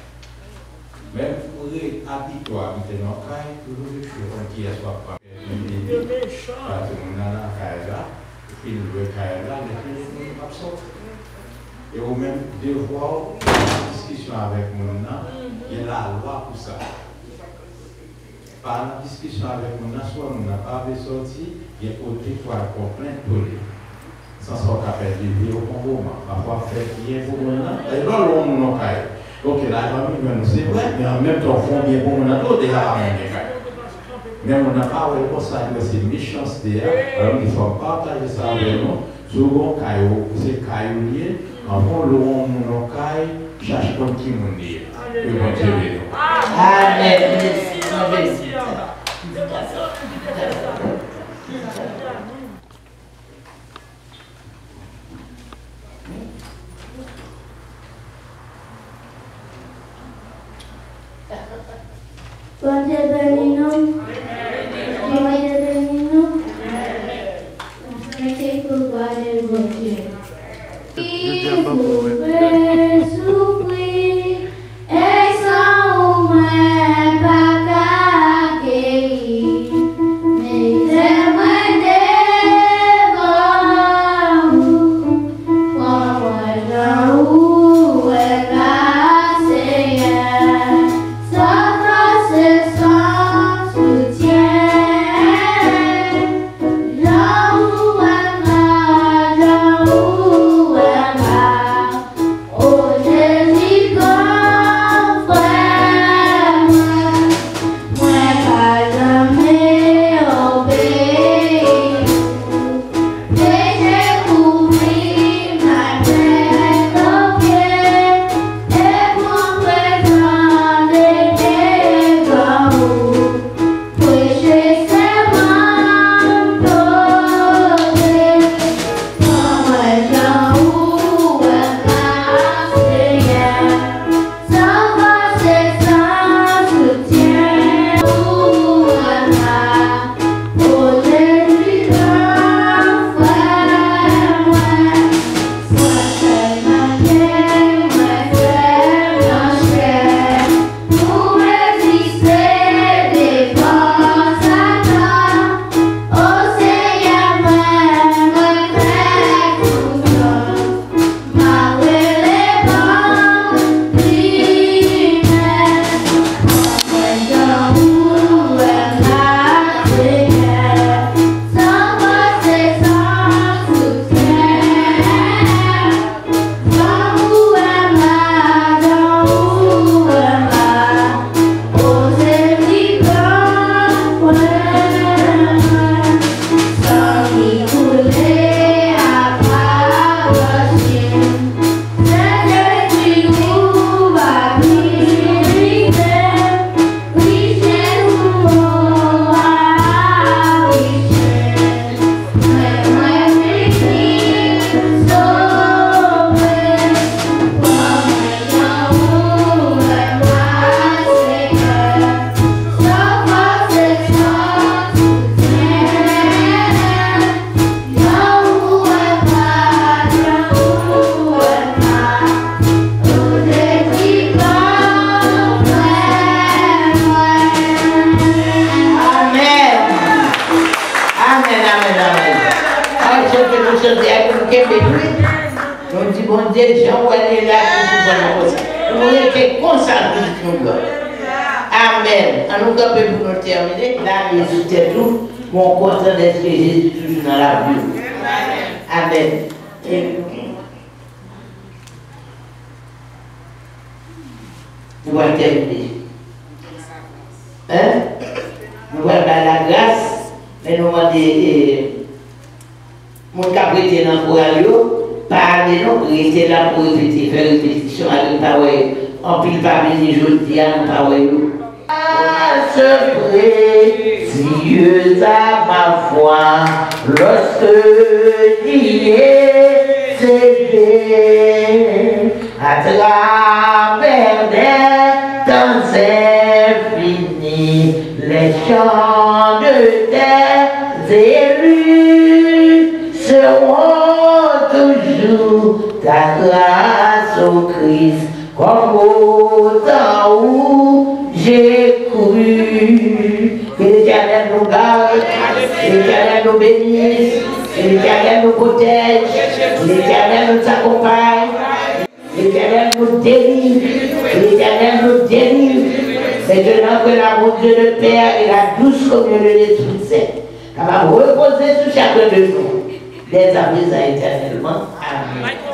Même pour les habitants habiter dans le Caille, pour le faire qui est soit pas. Parce que nous avons la Caille là, et puis nous avons la Caille là, mais puis nous avons sorti. Et au même devoir, la discussion avec nous, il y a la loi pour ça. Par la discussion avec nous, soit nous n'avons pas sorti, il y a au devoir pour plein de sans sorte à faire vivre au moment. Parfois, faire bien pour nous. Et non, l'on nous caille. Donc, la famille, c'est vrai, mais en même temps, font bien pour nous. Tout est là, mais on n'a pas consacré ces méchancetés. Alors, il faut partager ça avec nous. Souvent, c'est caillou, avant le rond, mon caille, cherche comme qui m'en dit. Que bon Dieu bénisse.
Amen.
Bon Dieu bénis-nous. Bon Dieu bénis-nous. Merci pour garder vos Dieu. Il pouvait souffrir et sans moins pas accueillir. Mais j'aimerais devant vous, quand moi j'en où est la Seigneur. Sa face est sans soutien. Là où elle m'a, là où elle m'a. Oh Jésus, grand frère, moi pas jamais obéi. J'ai couvert ma tête aux pieds et mon présent devant vous. Prêcher serment posé, moi j'en où elle m'a Seigneur. Sans force et sans soutien, où elle m'a. Oh Jésus, grand frère, sois tellement bien, tellement cher, pour résister devant Satan. Oh Seigneur, moi très content, malgré les bons prières. Moi j'en où elle m'a Seigneur, sans force et sans soutien. Dans où elle m'a, oh Jésus grand frère, sans qui couler à parocher. C'est Jésus nous va guérir, oui Jésus à richesse. Mais moi béni, sauvé, moi j'en où elle m'a Seigneur, sans force et sans soutien. Là où elle m'a, oh Jésus grand frère.
Amen. Amen. Alors, je peux nous chanter avec nous Québec. On dit, bon Dieu, Jean, où elle est là pour nous faire. Nous étions consacrés nous. Amen. En nous camper pour nous terminer. Là, Jésus était tout. Mon content d'être Jésus toujours dans la vie. Amen. Nous allons terminer. Nous allons faire la grâce, mais nous allons dire, mon capitaine dans le courage, parlez-nous, restez là pour répéter, faire répétition avec parole. En pile parmi les jours, dis à nos paroles. Précieuse à ma foi, lorsque j'y ai cédé à travers des temps infinis, les chants de tes élus seront toujours ta grâce au Christ, comme au temps où j'ai cru. Que l'Éternel nous garde, l'Éternel nous bénisse, l'Éternel nous protège, l'Éternel nous accompagne, l'Éternel nous délivre, l'Éternel nous délivre. Maintenant que l'amour de Dieu le Père et la douce communion de l'Esprit Saint, capable de reposer sur chacun de nous, dès à présent éternellement. Amen.